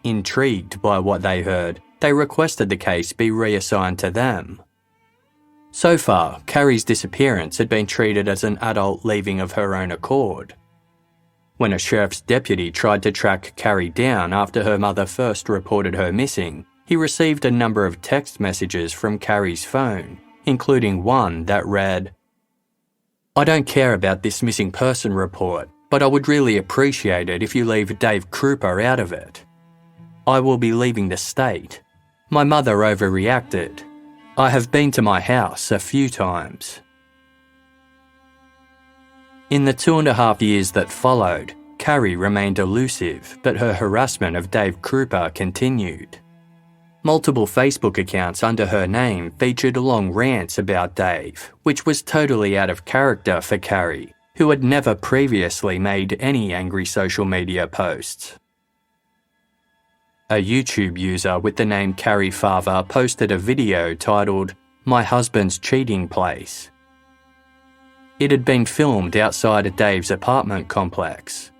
Intrigued by what they heard, they requested the case be reassigned to them. So far, Cari's disappearance had been treated as an adult leaving of her own accord. When a sheriff's deputy tried to track Cari down after her mother first reported her missing, he received a number of text messages from Cari's phone, including one that read, "I don't care about this missing person report, but I would really appreciate it if you leave Dave Kroupa out of it. I will be leaving the state. My mother overreacted. I have been to my house a few times." In the 2.5 years that followed, Cari remained elusive, but her harassment of Dave Kroupa continued. Multiple Facebook accounts under her name featured long rants about Dave, which was totally out of character for Cari, who had never previously made any angry social media posts. A YouTube user with the name Cari Farver posted a video titled, "My Husband's Cheating Place." It had been filmed outside Dave's apartment complex.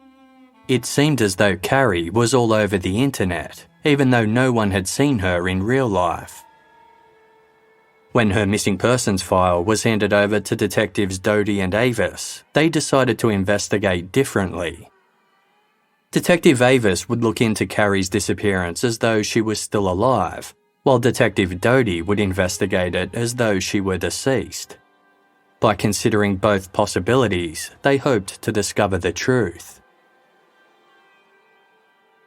It seemed as though Cari was all over the internet, even though no one had seen her in real life. When her missing persons file was handed over to detectives Doty and Avis, they decided to investigate differently. Detective Avis would look into Cari's disappearance as though she was still alive, while Detective Doty would investigate it as though she were deceased. By considering both possibilities, they hoped to discover the truth.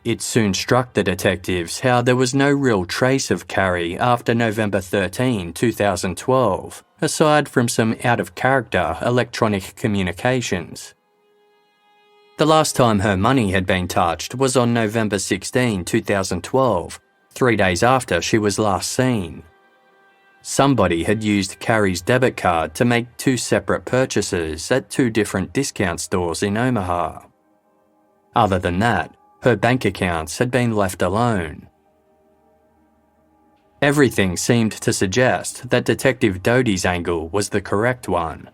It soon struck the detectives how there was no real trace of Cari after November 13, 2012, aside from some out-of-character electronic communications. The last time her money had been touched was on November 16, 2012, 3 days after she was last seen. Somebody had used Cari's debit card to make 2 separate purchases at 2 different discount stores in Omaha. Other than that, her bank accounts had been left alone. Everything seemed to suggest that Detective Doty's angle was the correct one,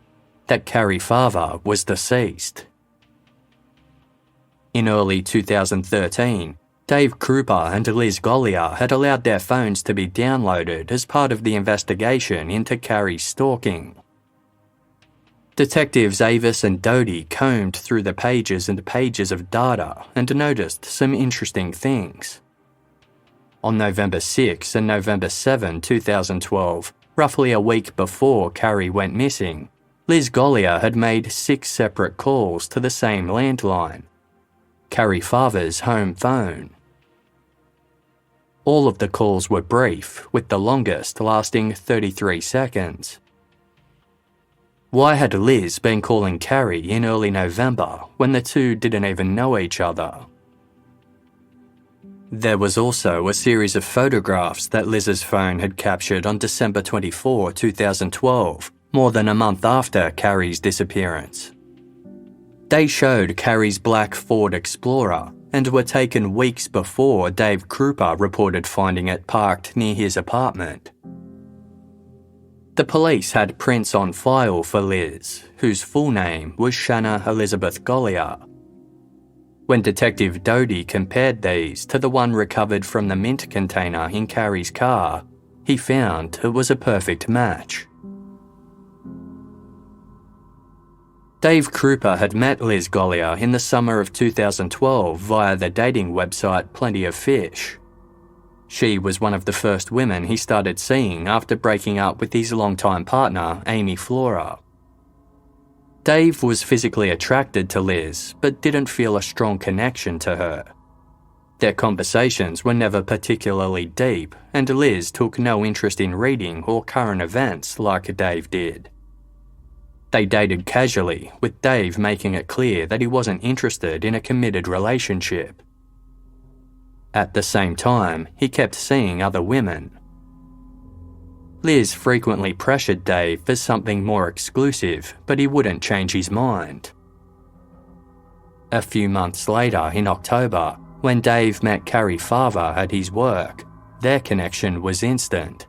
that Cari Farver was deceased. In early 2013, Dave Kroupa and Liz Gollier had allowed their phones to be downloaded as part of the investigation into Cari's stalking. Detectives Avis and Doty combed through the pages and pages of data and noticed some interesting things. On November 6 and November 7, 2012, roughly a week before Cari went missing, Liz Gollier had made 6 separate calls to the same landline, Cari Farver's home phone. All of the calls were brief, with the longest lasting 33 seconds. Why had Liz been calling Cari in early November when the two didn't even know each other? There was also a series of photographs that Liz's phone had captured on December 24, 2012, more than a month after Cari's disappearance. They showed Cari's black Ford Explorer and were taken weeks before Dave Kroupa reported finding it parked near his apartment. The police had prints on file for Liz, whose full name was Shanna Elizabeth Gollier. When Detective Doty compared these to the one recovered from the mint container in Cari's car, he found it was a perfect match. Dave Kroupa had met Liz Gollier in the summer of 2012 via the dating website Plenty of Fish. She was one of the first women he started seeing after breaking up with his longtime partner, Amy Flora. Dave was physically attracted to Liz, but didn't feel a strong connection to her. Their conversations were never particularly deep, and Liz took no interest in reading or current events like Dave did. They dated casually, with Dave making it clear that he wasn't interested in a committed relationship. At the same time, he kept seeing other women. Liz frequently pressured Dave for something more exclusive, but he wouldn't change his mind. A few months later, in October, when Dave met Cari Farver at his work, their connection was instant.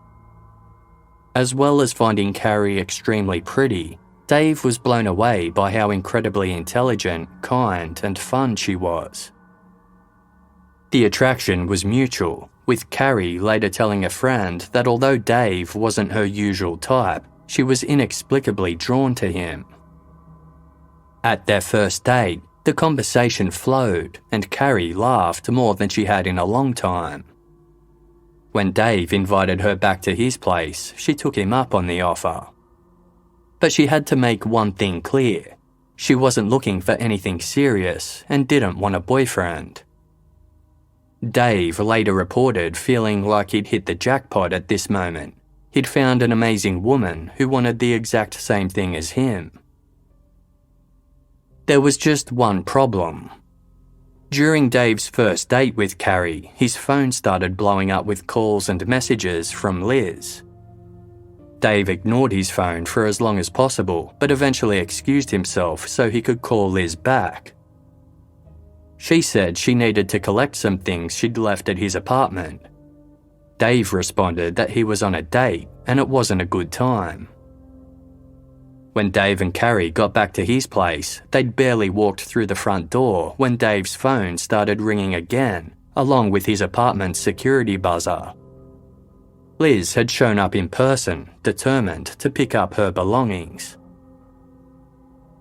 As well as finding Cari extremely pretty, Dave was blown away by how incredibly intelligent, kind, and fun she was. The attraction was mutual, with Cari later telling a friend that although Dave wasn't her usual type, she was inexplicably drawn to him. At their first date, the conversation flowed, and Cari laughed more than she had in a long time. When Dave invited her back to his place, she took him up on the offer. But she had to make one thing clear. She wasn't looking for anything serious and didn't want a boyfriend. Dave later reported feeling like he'd hit the jackpot at this moment. He'd found an amazing woman who wanted the exact same thing as him. There was just one problem. During Dave's first date with Cari, his phone started blowing up with calls and messages from Liz. Dave ignored his phone for as long as possible, but eventually excused himself so he could call Liz back. She said she needed to collect some things she'd left at his apartment. Dave responded that he was on a date and it wasn't a good time. When Dave and Cari got back to his place, they'd barely walked through the front door when Dave's phone started ringing again, along with his apartment's security buzzer. Liz had shown up in person, determined to pick up her belongings.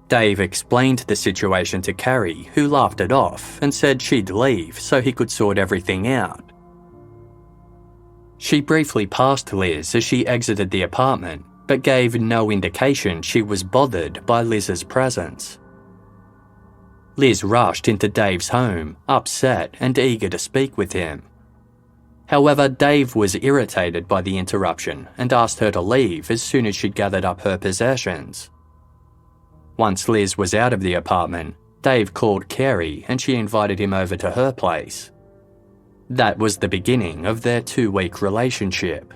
Dave explained the situation to Cari, who laughed it off and said she'd leave so he could sort everything out. She briefly passed Liz as she exited the apartment, but gave no indication she was bothered by Liz's presence. Liz rushed into Dave's home, upset and eager to speak with him. However, Dave was irritated by the interruption and asked her to leave as soon as she'd gathered up her possessions. Once Liz was out of the apartment, Dave called Cari and she invited him over to her place. That was the beginning of their 2-week relationship.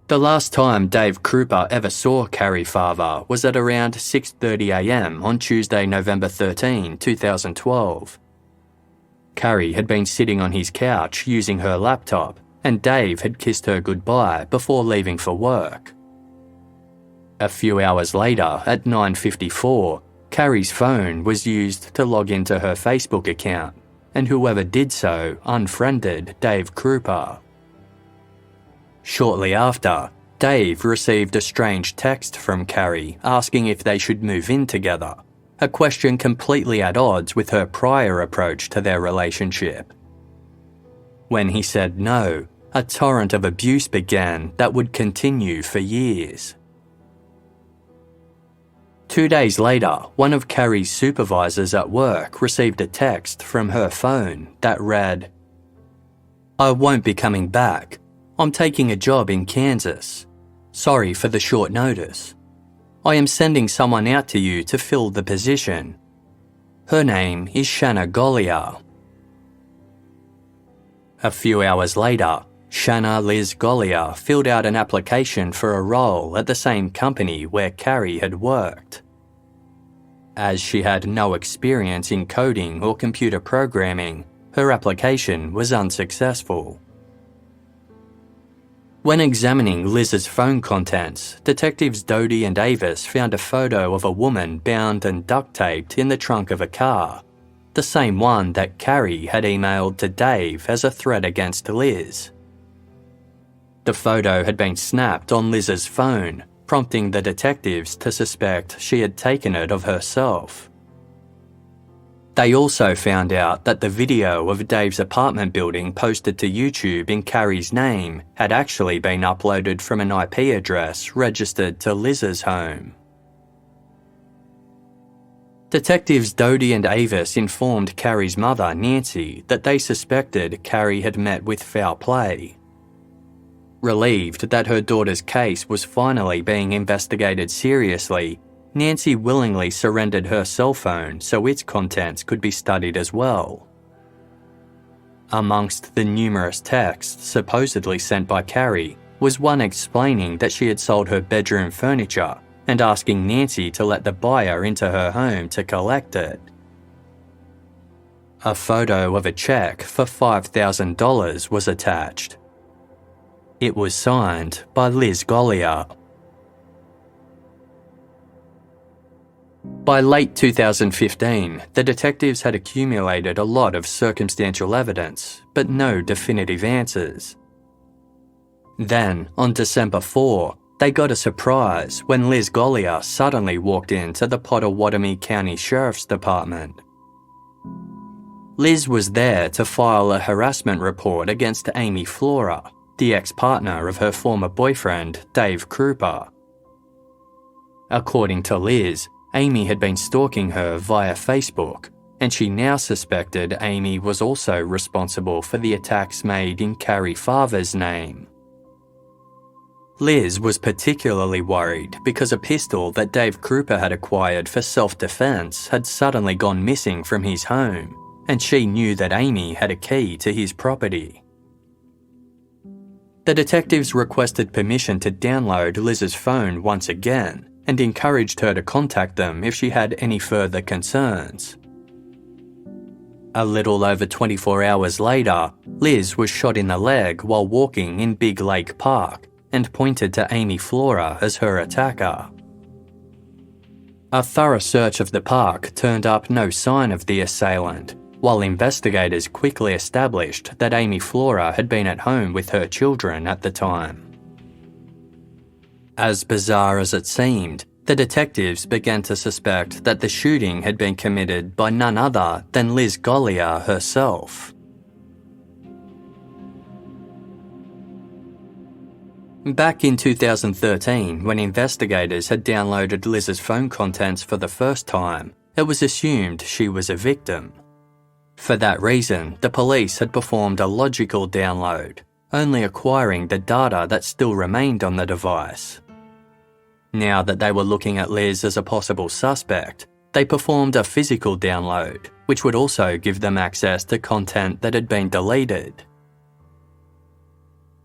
The last time Dave Kroupa ever saw Cari Farver was at around 6:30 a.m. on Tuesday, November 13, 2012. Cari had been sitting on his couch using her laptop, and Dave had kissed her goodbye before leaving for work. A few hours later, at 9:54, Cari's phone was used to log into her Facebook account, and whoever did so unfriended Dave Kroupa. Shortly after, Dave received a strange text from Cari asking if they should move in together, a question completely at odds with her prior approach to their relationship. When he said no, a torrent of abuse began that would continue for years. 2 days later, one of Cari's supervisors at work received a text from her phone that read, "I won't be coming back. I'm taking a job in Kansas. Sorry for the short notice. I am sending someone out to you to fill the position. Her name is Shanna Gollier." A few hours later, Shanna Liz Gollier filled out an application for a role at the same company where Cari had worked. As she had no experience in coding or computer programming, her application was unsuccessful. When examining Liz's phone contents, detectives Doty and Avis found a photo of a woman bound and duct-taped in the trunk of a car, the same one that Cari had emailed to Dave as a threat against Liz. The photo had been snapped on Liz's phone, prompting the detectives to suspect she had taken it of herself. They also found out that the video of Dave's apartment building posted to YouTube in Cari's name had actually been uploaded from an IP address registered to Liz's home. Detectives Doty and Avis informed Cari's mother, Nancy, that they suspected Cari had met with foul play. Relieved that her daughter's case was finally being investigated seriously, Nancy willingly surrendered her cell phone so its contents could be studied as well. Amongst the numerous texts supposedly sent by Cari was one explaining that she had sold her bedroom furniture and asking Nancy to let the buyer into her home to collect it. A photo of a check for $5,000 was attached. It was signed by Liz Gollier. By late 2015, the detectives had accumulated a lot of circumstantial evidence, but no definitive answers. Then, on December 4, they got a surprise when Liz Gollier suddenly walked into the Pottawatomie County Sheriff's Department. Liz was there to file a harassment report against Amy Flora, the ex-partner of her former boyfriend, Dave Kroupa. According to Liz, Amy had been stalking her via Facebook, and she now suspected Amy was also responsible for the attacks made in Cari Farver's name. Liz was particularly worried because a pistol that Dave Kroupa had acquired for self-defense had suddenly gone missing from his home, and she knew that Amy had a key to his property. The detectives requested permission to download Liz's phone once again and encouraged her to contact them if she had any further concerns. A little over 24 hours later, Liz was shot in the leg while walking in Big Lake Park and pointed to Amy Flora as her attacker. A thorough search of the park turned up no sign of the assailant, while investigators quickly established that Amy Flora had been at home with her children at the time. As bizarre as it seemed, the detectives began to suspect that the shooting had been committed by none other than Liz Gollier herself. Back in 2013, when investigators had downloaded Liz's phone contents for the first time, it was assumed she was a victim. For that reason, the police had performed a logical download, only acquiring the data that still remained on the device. Now that they were looking at Liz as a possible suspect, they performed a physical download, which would also give them access to content that had been deleted.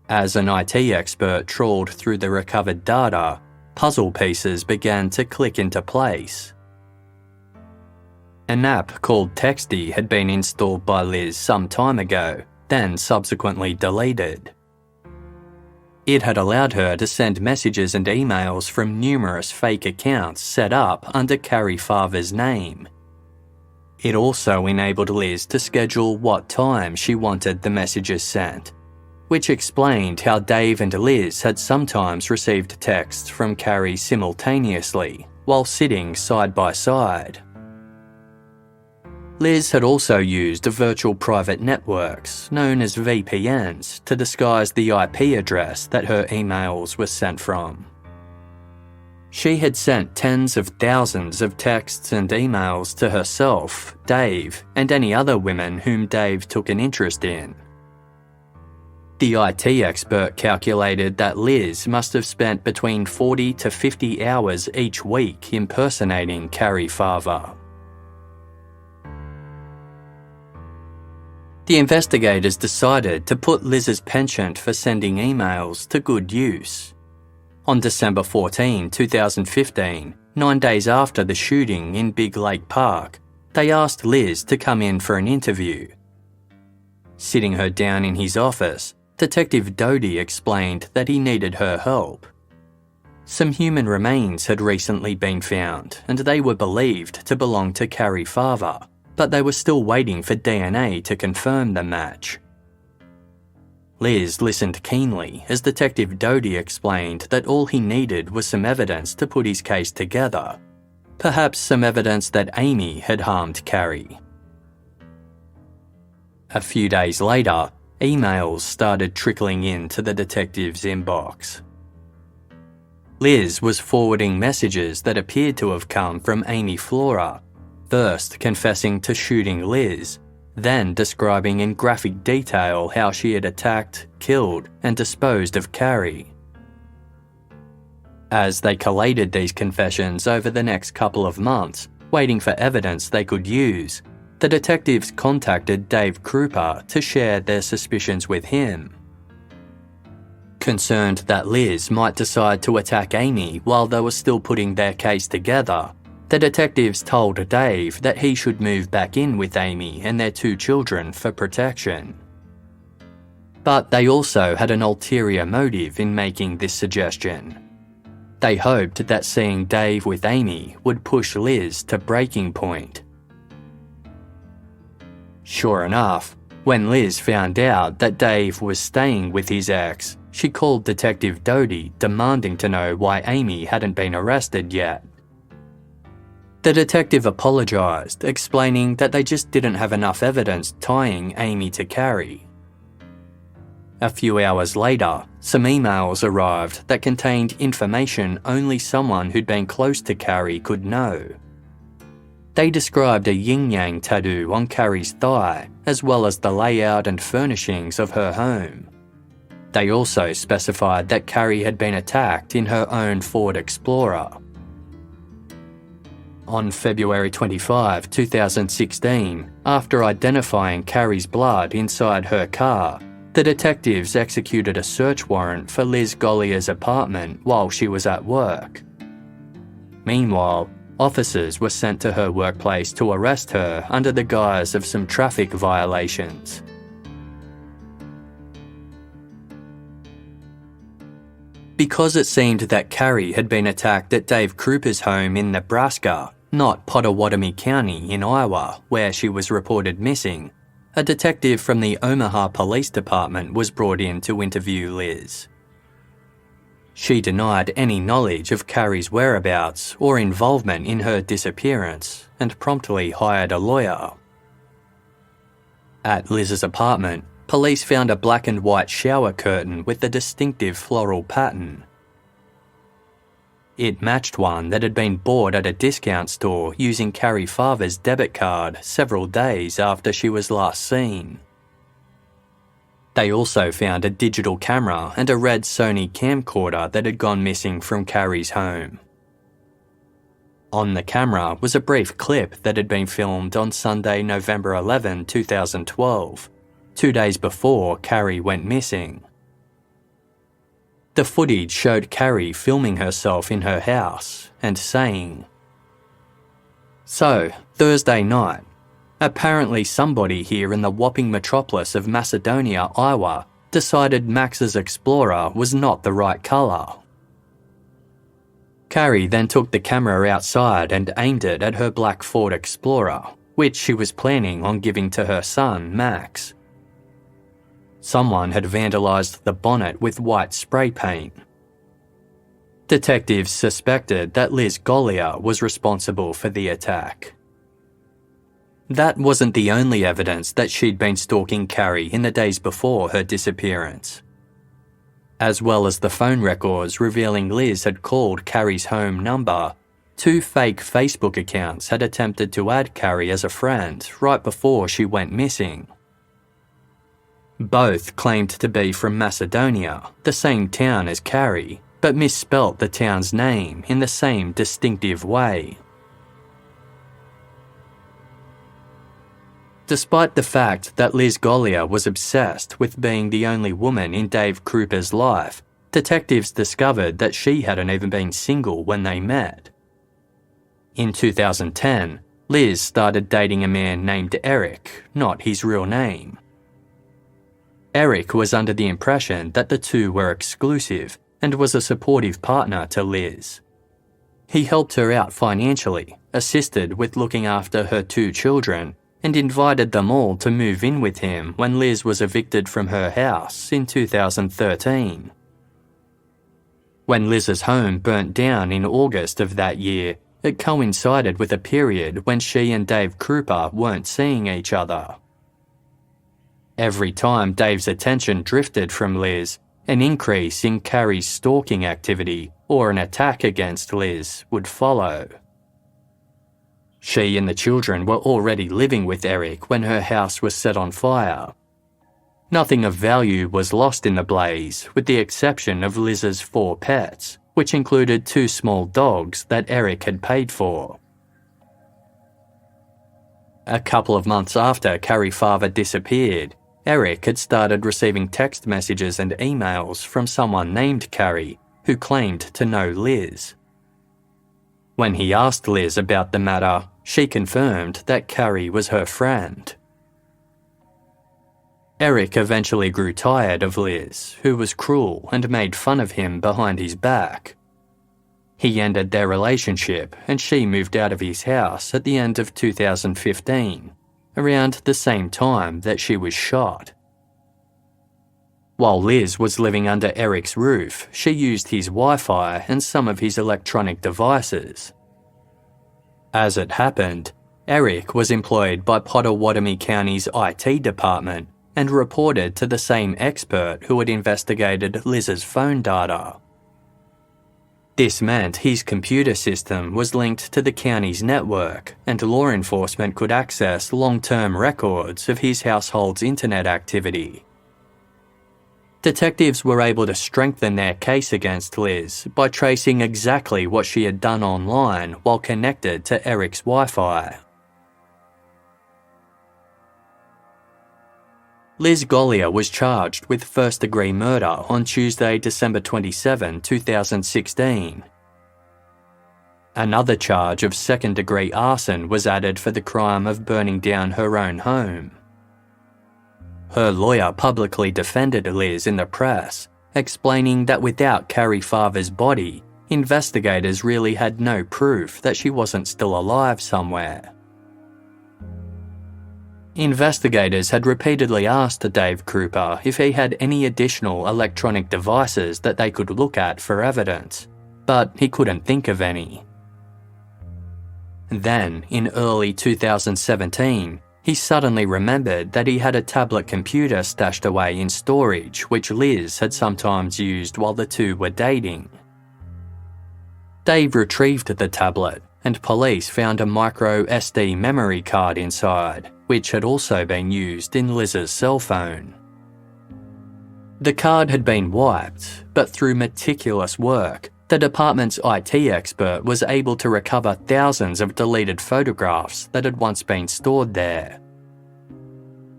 As an IT expert trawled through the recovered data, puzzle pieces began to click into place. An app called Texty had been installed by Liz some time ago, then subsequently deleted. It had allowed her to send messages and emails from numerous fake accounts set up under Cari Farver's name. It also enabled Liz to schedule what time she wanted the messages sent, which explained how Dave and Liz had sometimes received texts from Cari simultaneously while sitting side by side. Liz had also used virtual private networks, known as VPNs, to disguise the IP address that her emails were sent from. She had sent tens of thousands of texts and emails to herself, Dave, and any other women whom Dave took an interest in. The IT expert calculated that Liz must have spent between 40 to 50 hours each week impersonating Cari Farver. The investigators decided to put Liz's penchant for sending emails to good use. On December 14, 2015, 9 days after the shooting in Big Lake Park, they asked Liz to come in for an interview. Sitting her down in his office, Detective Doty explained that he needed her help. Some human remains had recently been found, and they were believed to belong to Cari Farver, but they were still waiting for DNA to confirm the match. Liz listened keenly as Detective Doty explained that all he needed was some evidence to put his case together. Perhaps some evidence that Amy had harmed Cari. A few days later, emails started trickling into the detective's inbox. Liz was forwarding messages that appeared to have come from Amy Flora, first confessing to shooting Liz, then describing in graphic detail how she had attacked, killed, and disposed of Cari. As they collated these confessions over the next couple of months, waiting for evidence they could use, the detectives contacted Dave Kroupa to share their suspicions with him. Concerned that Liz might decide to attack Amy while they were still putting their case together, the detectives told Dave that he should move back in with Amy and their 2 children for protection. But they also had an ulterior motive in making this suggestion. They hoped that seeing Dave with Amy would push Liz to breaking point. Sure enough, when Liz found out that Dave was staying with his ex, she called Detective Doty demanding to know why Amy hadn't been arrested yet. The detective apologised, explaining that they just didn't have enough evidence tying Amy to Cari. A few hours later, some emails arrived that contained information only someone who'd been close to Cari could know. They described a yin-yang tattoo on Cari's thigh, as well as the layout and furnishings of her home. They also specified that Cari had been attacked in her own Ford Explorer. On February 25, 2016, after identifying Cari's blood inside her car, the detectives executed a search warrant for Liz Gollier's apartment while she was at work. Meanwhile, officers were sent to her workplace to arrest her under the guise of some traffic violations. Because it seemed that Cari had been attacked at Dave Kroupa's home in Nebraska, not Potawatomi County in Iowa, where she was reported missing, a detective from the Omaha Police Department was brought in to interview Liz. She denied any knowledge of Cari's whereabouts or involvement in her disappearance and promptly hired a lawyer. At Liz's apartment, police found a black and white shower curtain with a distinctive floral pattern. It matched one that had been bought at a discount store using Cari Farver's debit card several days after she was last seen. They also found a digital camera and a red Sony camcorder that had gone missing from Cari's home. On the camera was a brief clip that had been filmed on Sunday, November 11, 2012, 2 days before Cari went missing. The footage showed Cari filming herself in her house and saying, "So, Thursday night. Apparently somebody here in the whopping metropolis of Macedonia, Iowa, decided Max's Explorer was not the right colour." Cari then took the camera outside and aimed it at her black Ford Explorer, which she was planning on giving to her son, Max. Someone had vandalised the bonnet with white spray paint. Detectives suspected that Liz Gollier was responsible for the attack. That wasn't the only evidence that she'd been stalking Cari in the days before her disappearance. As well as the phone records revealing Liz had called Cari's home number, 2 fake Facebook accounts had attempted to add Cari as a friend right before she went missing. Both claimed to be from Macedonia, the same town as Cari, but misspelt the town's name in the same distinctive way. Despite the fact that Liz Gollier was obsessed with being the only woman in Dave Kroupa's life, detectives discovered that she hadn't even been single when they met. In 2010, Liz started dating a man named Eric, not his real name. Eric was under the impression that the two were exclusive and was a supportive partner to Liz. He helped her out financially, assisted with looking after her 2 children, and invited them all to move in with him when Liz was evicted from her house in 2013. When Liz's home burnt down in August of that year, it coincided with a period when she and Dave Kroupa weren't seeing each other. Every time Dave's attention drifted from Liz, an increase in Cari's stalking activity or an attack against Liz would follow. She and the children were already living with Eric when her house was set on fire. Nothing of value was lost in the blaze, with the exception of Liz's 4 pets, which included 2 small dogs that Eric had paid for. A couple of months after Cari Farver disappeared, Eric had started receiving text messages and emails from someone named Cari, who claimed to know Liz. When he asked Liz about the matter, she confirmed that Cari was her friend. Eric eventually grew tired of Liz, who was cruel and made fun of him behind his back. He ended their relationship and she moved out of his house at the end of 2015, around the same time that she was shot. While Liz was living under Eric's roof, she used his Wi-Fi and some of his electronic devices. As it happened, Eric was employed by Pottawatomie County's IT department and reported to the same expert who had investigated Liz's phone data. This meant his computer system was linked to the county's network and law enforcement could access long-term records of his household's internet activity. Detectives were able to strengthen their case against Liz by tracing exactly what she had done online while connected to Eric's Wi-Fi. Liz Gollier was charged with first-degree murder on Tuesday, December 27, 2016. Another charge of second-degree arson was added for the crime of burning down her own home. Her lawyer publicly defended Liz in the press, explaining that without Cari Farver's body, investigators really had no proof that she wasn't still alive somewhere. Investigators had repeatedly asked Dave Kroupa if he had any additional electronic devices that they could look at for evidence, but he couldn't think of any. Then, in early 2017, he suddenly remembered that he had a tablet computer stashed away in storage which Liz had sometimes used while the two were dating. Dave retrieved the tablet, and police found a micro SD memory card inside, which had also been used in Liz's cell phone. The card had been wiped, but through meticulous work, the department's IT expert was able to recover thousands of deleted photographs that had once been stored there.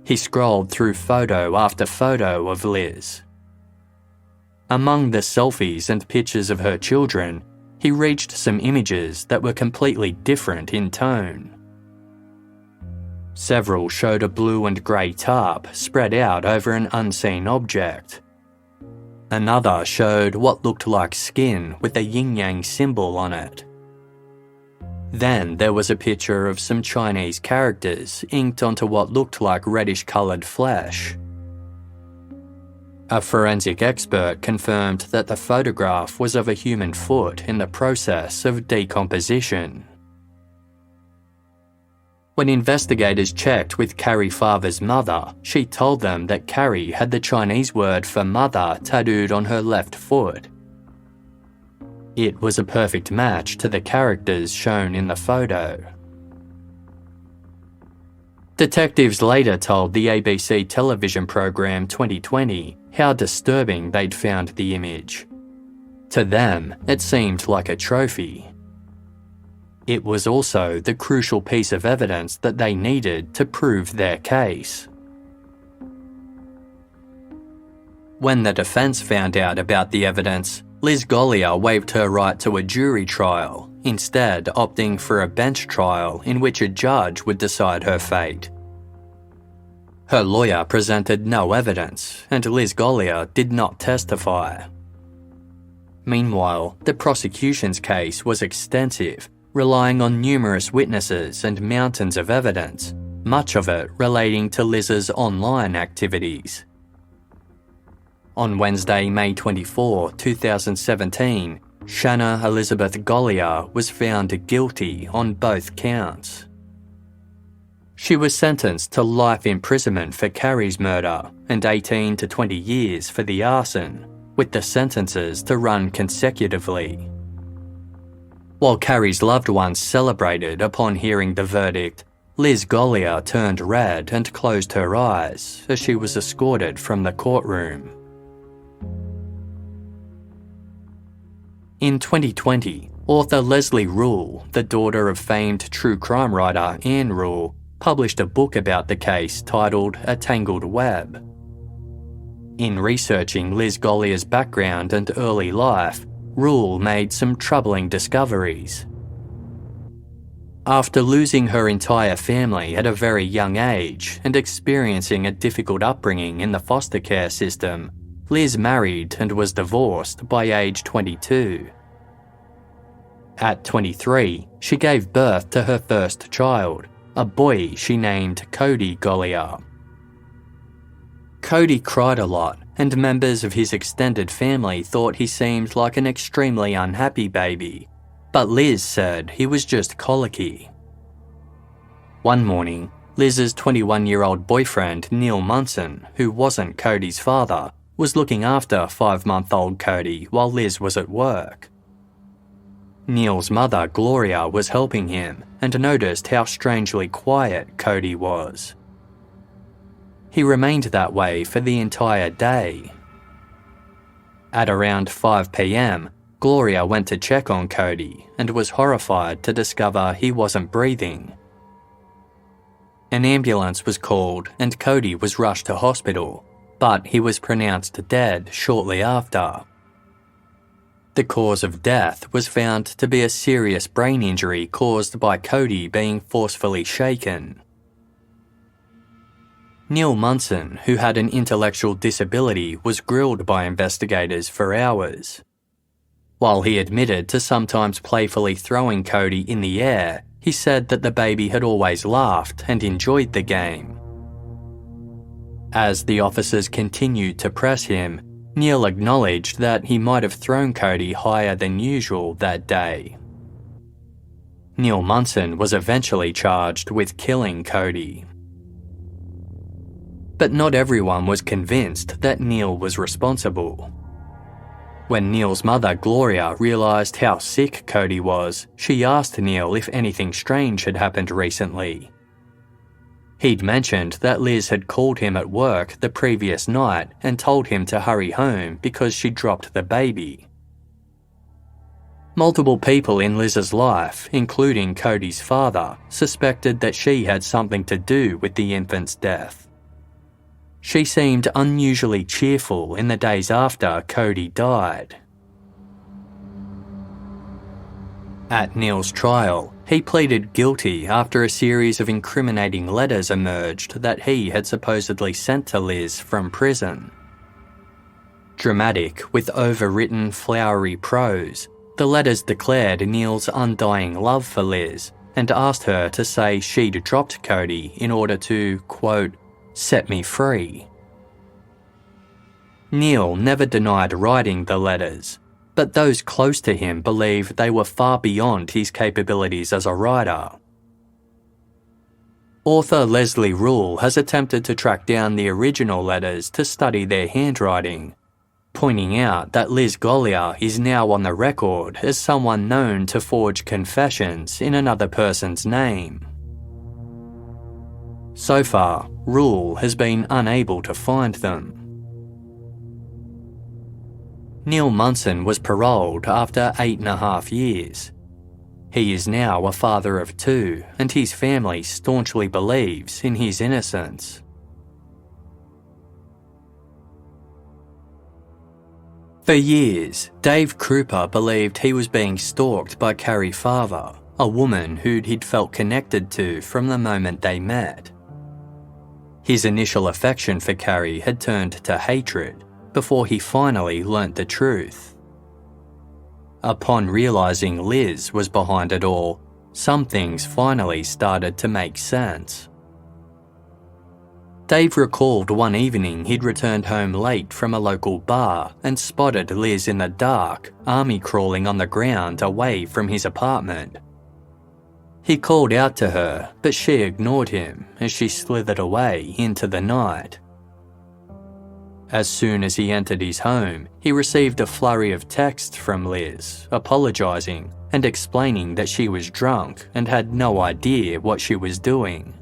He scrolled through photo after photo of Liz. Among the selfies and pictures of her children, he reached some images that were completely different in tone. Several showed a blue and grey tarp spread out over an unseen object. Another showed what looked like skin with a yin-yang symbol on it. Then there was a picture of some Chinese characters inked onto what looked like reddish-coloured flesh. A forensic expert confirmed that the photograph was of a human foot in the process of decomposition. When investigators checked with Cari Farver's mother, she told them that Cari had the Chinese word for mother tattooed on her left foot. It was a perfect match to the characters shown in the photo. Detectives later told the ABC television program 2020 how disturbing they'd found the image. To them, it seemed like a trophy. It was also the crucial piece of evidence that they needed to prove their case. When the defense found out about the evidence, Liz Gollier waived her right to a jury trial, instead opting for a bench trial in which a judge would decide her fate. Her lawyer presented no evidence, and Liz Gollier did not testify. Meanwhile, the prosecution's case was extensive, relying on numerous witnesses and mountains of evidence, much of it relating to Liz's online activities. On Wednesday, May 24, 2017, Shanna Elizabeth Gollier was found guilty on both counts. She was sentenced to life imprisonment for Cari's murder and 18 to 20 years for the arson, with the sentences to run consecutively. While Cari's loved ones celebrated upon hearing the verdict, Liz Gollier turned red and closed her eyes as she was escorted from the courtroom. In 2020, author Leslie Rule, the daughter of famed true crime writer Anne Rule, published a book about the case titled A Tangled Web. In researching Liz Gollier's background and early life, Rule made some troubling discoveries. After losing her entire family at a very young age and experiencing a difficult upbringing in the foster care system, Liz married and was divorced by age 22. At 23, she gave birth to her first child, a boy she named Cody Gollier. Cody cried a lot, and members of his extended family thought he seemed like an extremely unhappy baby, but Liz said he was just colicky. One morning, Liz's 21-year-old boyfriend Neil Munson, who wasn't Cody's father, was looking after 5-month-old Cody while Liz was at work. Neil's mother, Gloria, was helping him and noticed how strangely quiet Cody was. He remained that way for the entire day. At around 5 p.m, Gloria went to check on Cody and was horrified to discover he wasn't breathing. An ambulance was called and Cody was rushed to hospital, but he was pronounced dead shortly after. The cause of death was found to be a serious brain injury caused by Cody being forcefully shaken. Neil Munson, who had an intellectual disability, was grilled by investigators for hours. While he admitted to sometimes playfully throwing Cody in the air, he said that the baby had always laughed and enjoyed the game. As the officers continued to press him, Neil acknowledged that he might have thrown Cody higher than usual that day. Neil Munson was eventually charged with killing Cody. But not everyone was convinced that Neil was responsible. When Neil's mother, Gloria, realised how sick Cody was, she asked Neil if anything strange had happened recently. He'd mentioned that Liz had called him at work the previous night and told him to hurry home because she dropped the baby. Multiple people in Liz's life, including Cody's father, suspected that she had something to do with the infant's death. She seemed unusually cheerful in the days after Cody died. At Neil's trial, he pleaded guilty after a series of incriminating letters emerged that he had supposedly sent to Liz from prison. Dramatic, with overwritten, flowery prose, the letters declared Neil's undying love for Liz and asked her to say she'd dropped Cody in order to, quote, set me free. Neil never denied writing the letters, but those close to him believe they were far beyond his capabilities as a writer. Author Leslie Rule has attempted to track down the original letters to study their handwriting, pointing out that Liz Gollier is now on the record as someone known to forge confessions in another person's name. So far, Rule has been unable to find them. Neil Munson was paroled after 8.5 years. He is now a father of 2, and his family staunchly believes in his innocence. For years, Dave Kroupa believed he was being stalked by Cari Farver, a woman who he'd felt connected to from the moment they met. His initial affection for Cari had turned to hatred before he finally learnt the truth. Upon realising Liz was behind it all, some things finally started to make sense. Dave recalled one evening he'd returned home late from a local bar and spotted Liz in the dark, army crawling on the ground away from his apartment. He called out to her, but she ignored him as she slithered away into the night. As soon as he entered his home, he received a flurry of texts from Liz, apologising and explaining that she was drunk and had no idea what she was doing.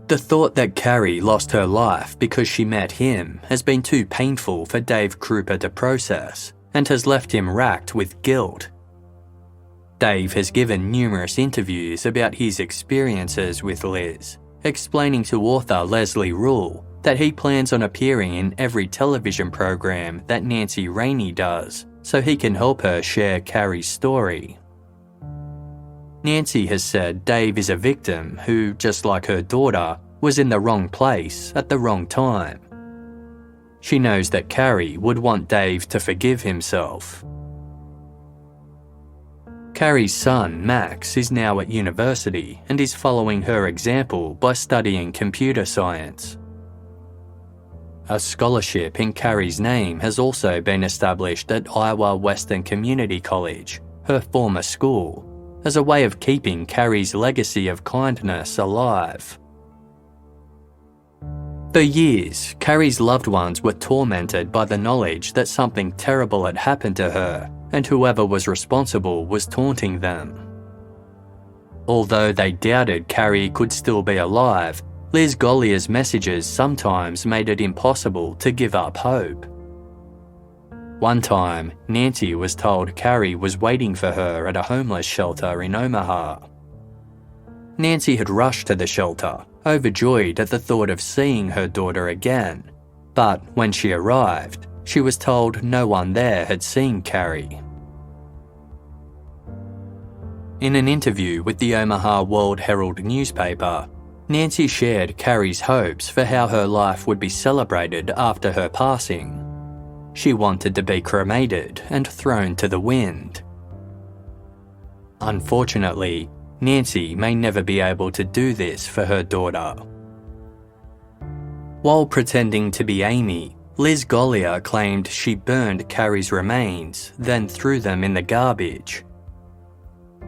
The thought that Cari lost her life because she met him has been too painful for Dave Kroupa to process and has left him racked with guilt. Dave has given numerous interviews about his experiences with Liz, explaining to author Leslie Rule that he plans on appearing in every television program that Nancy Rainey does so he can help her share Cari's story. Nancy has said Dave is a victim who, just like her daughter, was in the wrong place at the wrong time. She knows that Cari would want Dave to forgive himself. Cari's son, Max, is now at university and is following her example by studying computer science. A scholarship in Cari's name has also been established at Iowa Western Community College, her former school, as a way of keeping Cari's legacy of kindness alive. For years, Cari's loved ones were tormented by the knowledge that something terrible had happened to her and whoever was responsible was taunting them. Although they doubted Cari could still be alive, Liz Gollier's messages sometimes made it impossible to give up hope. One time, Nancy was told Cari was waiting for her at a homeless shelter in Omaha. Nancy had rushed to the shelter, overjoyed at the thought of seeing her daughter again, but when she arrived, she was told no one there had seen Cari. In an interview with the Omaha World Herald newspaper, Nancy shared Cari's hopes for how her life would be celebrated after her passing. She wanted to be cremated and thrown to the wind. Unfortunately, Nancy may never be able to do this for her daughter. While pretending to be Amy, Liz Gollier claimed she burned Cari's remains, then threw them in the garbage.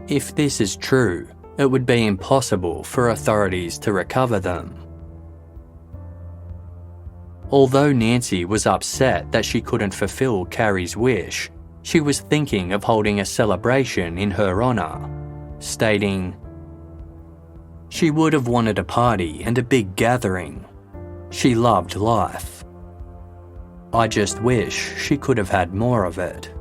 If this is true, it would be impossible for authorities to recover them. Although Nancy was upset that she couldn't fulfill Cari's wish, she was thinking of holding a celebration in her honour, stating, "She would have wanted a party and a big gathering. She loved life. I just wish she could have had more of it."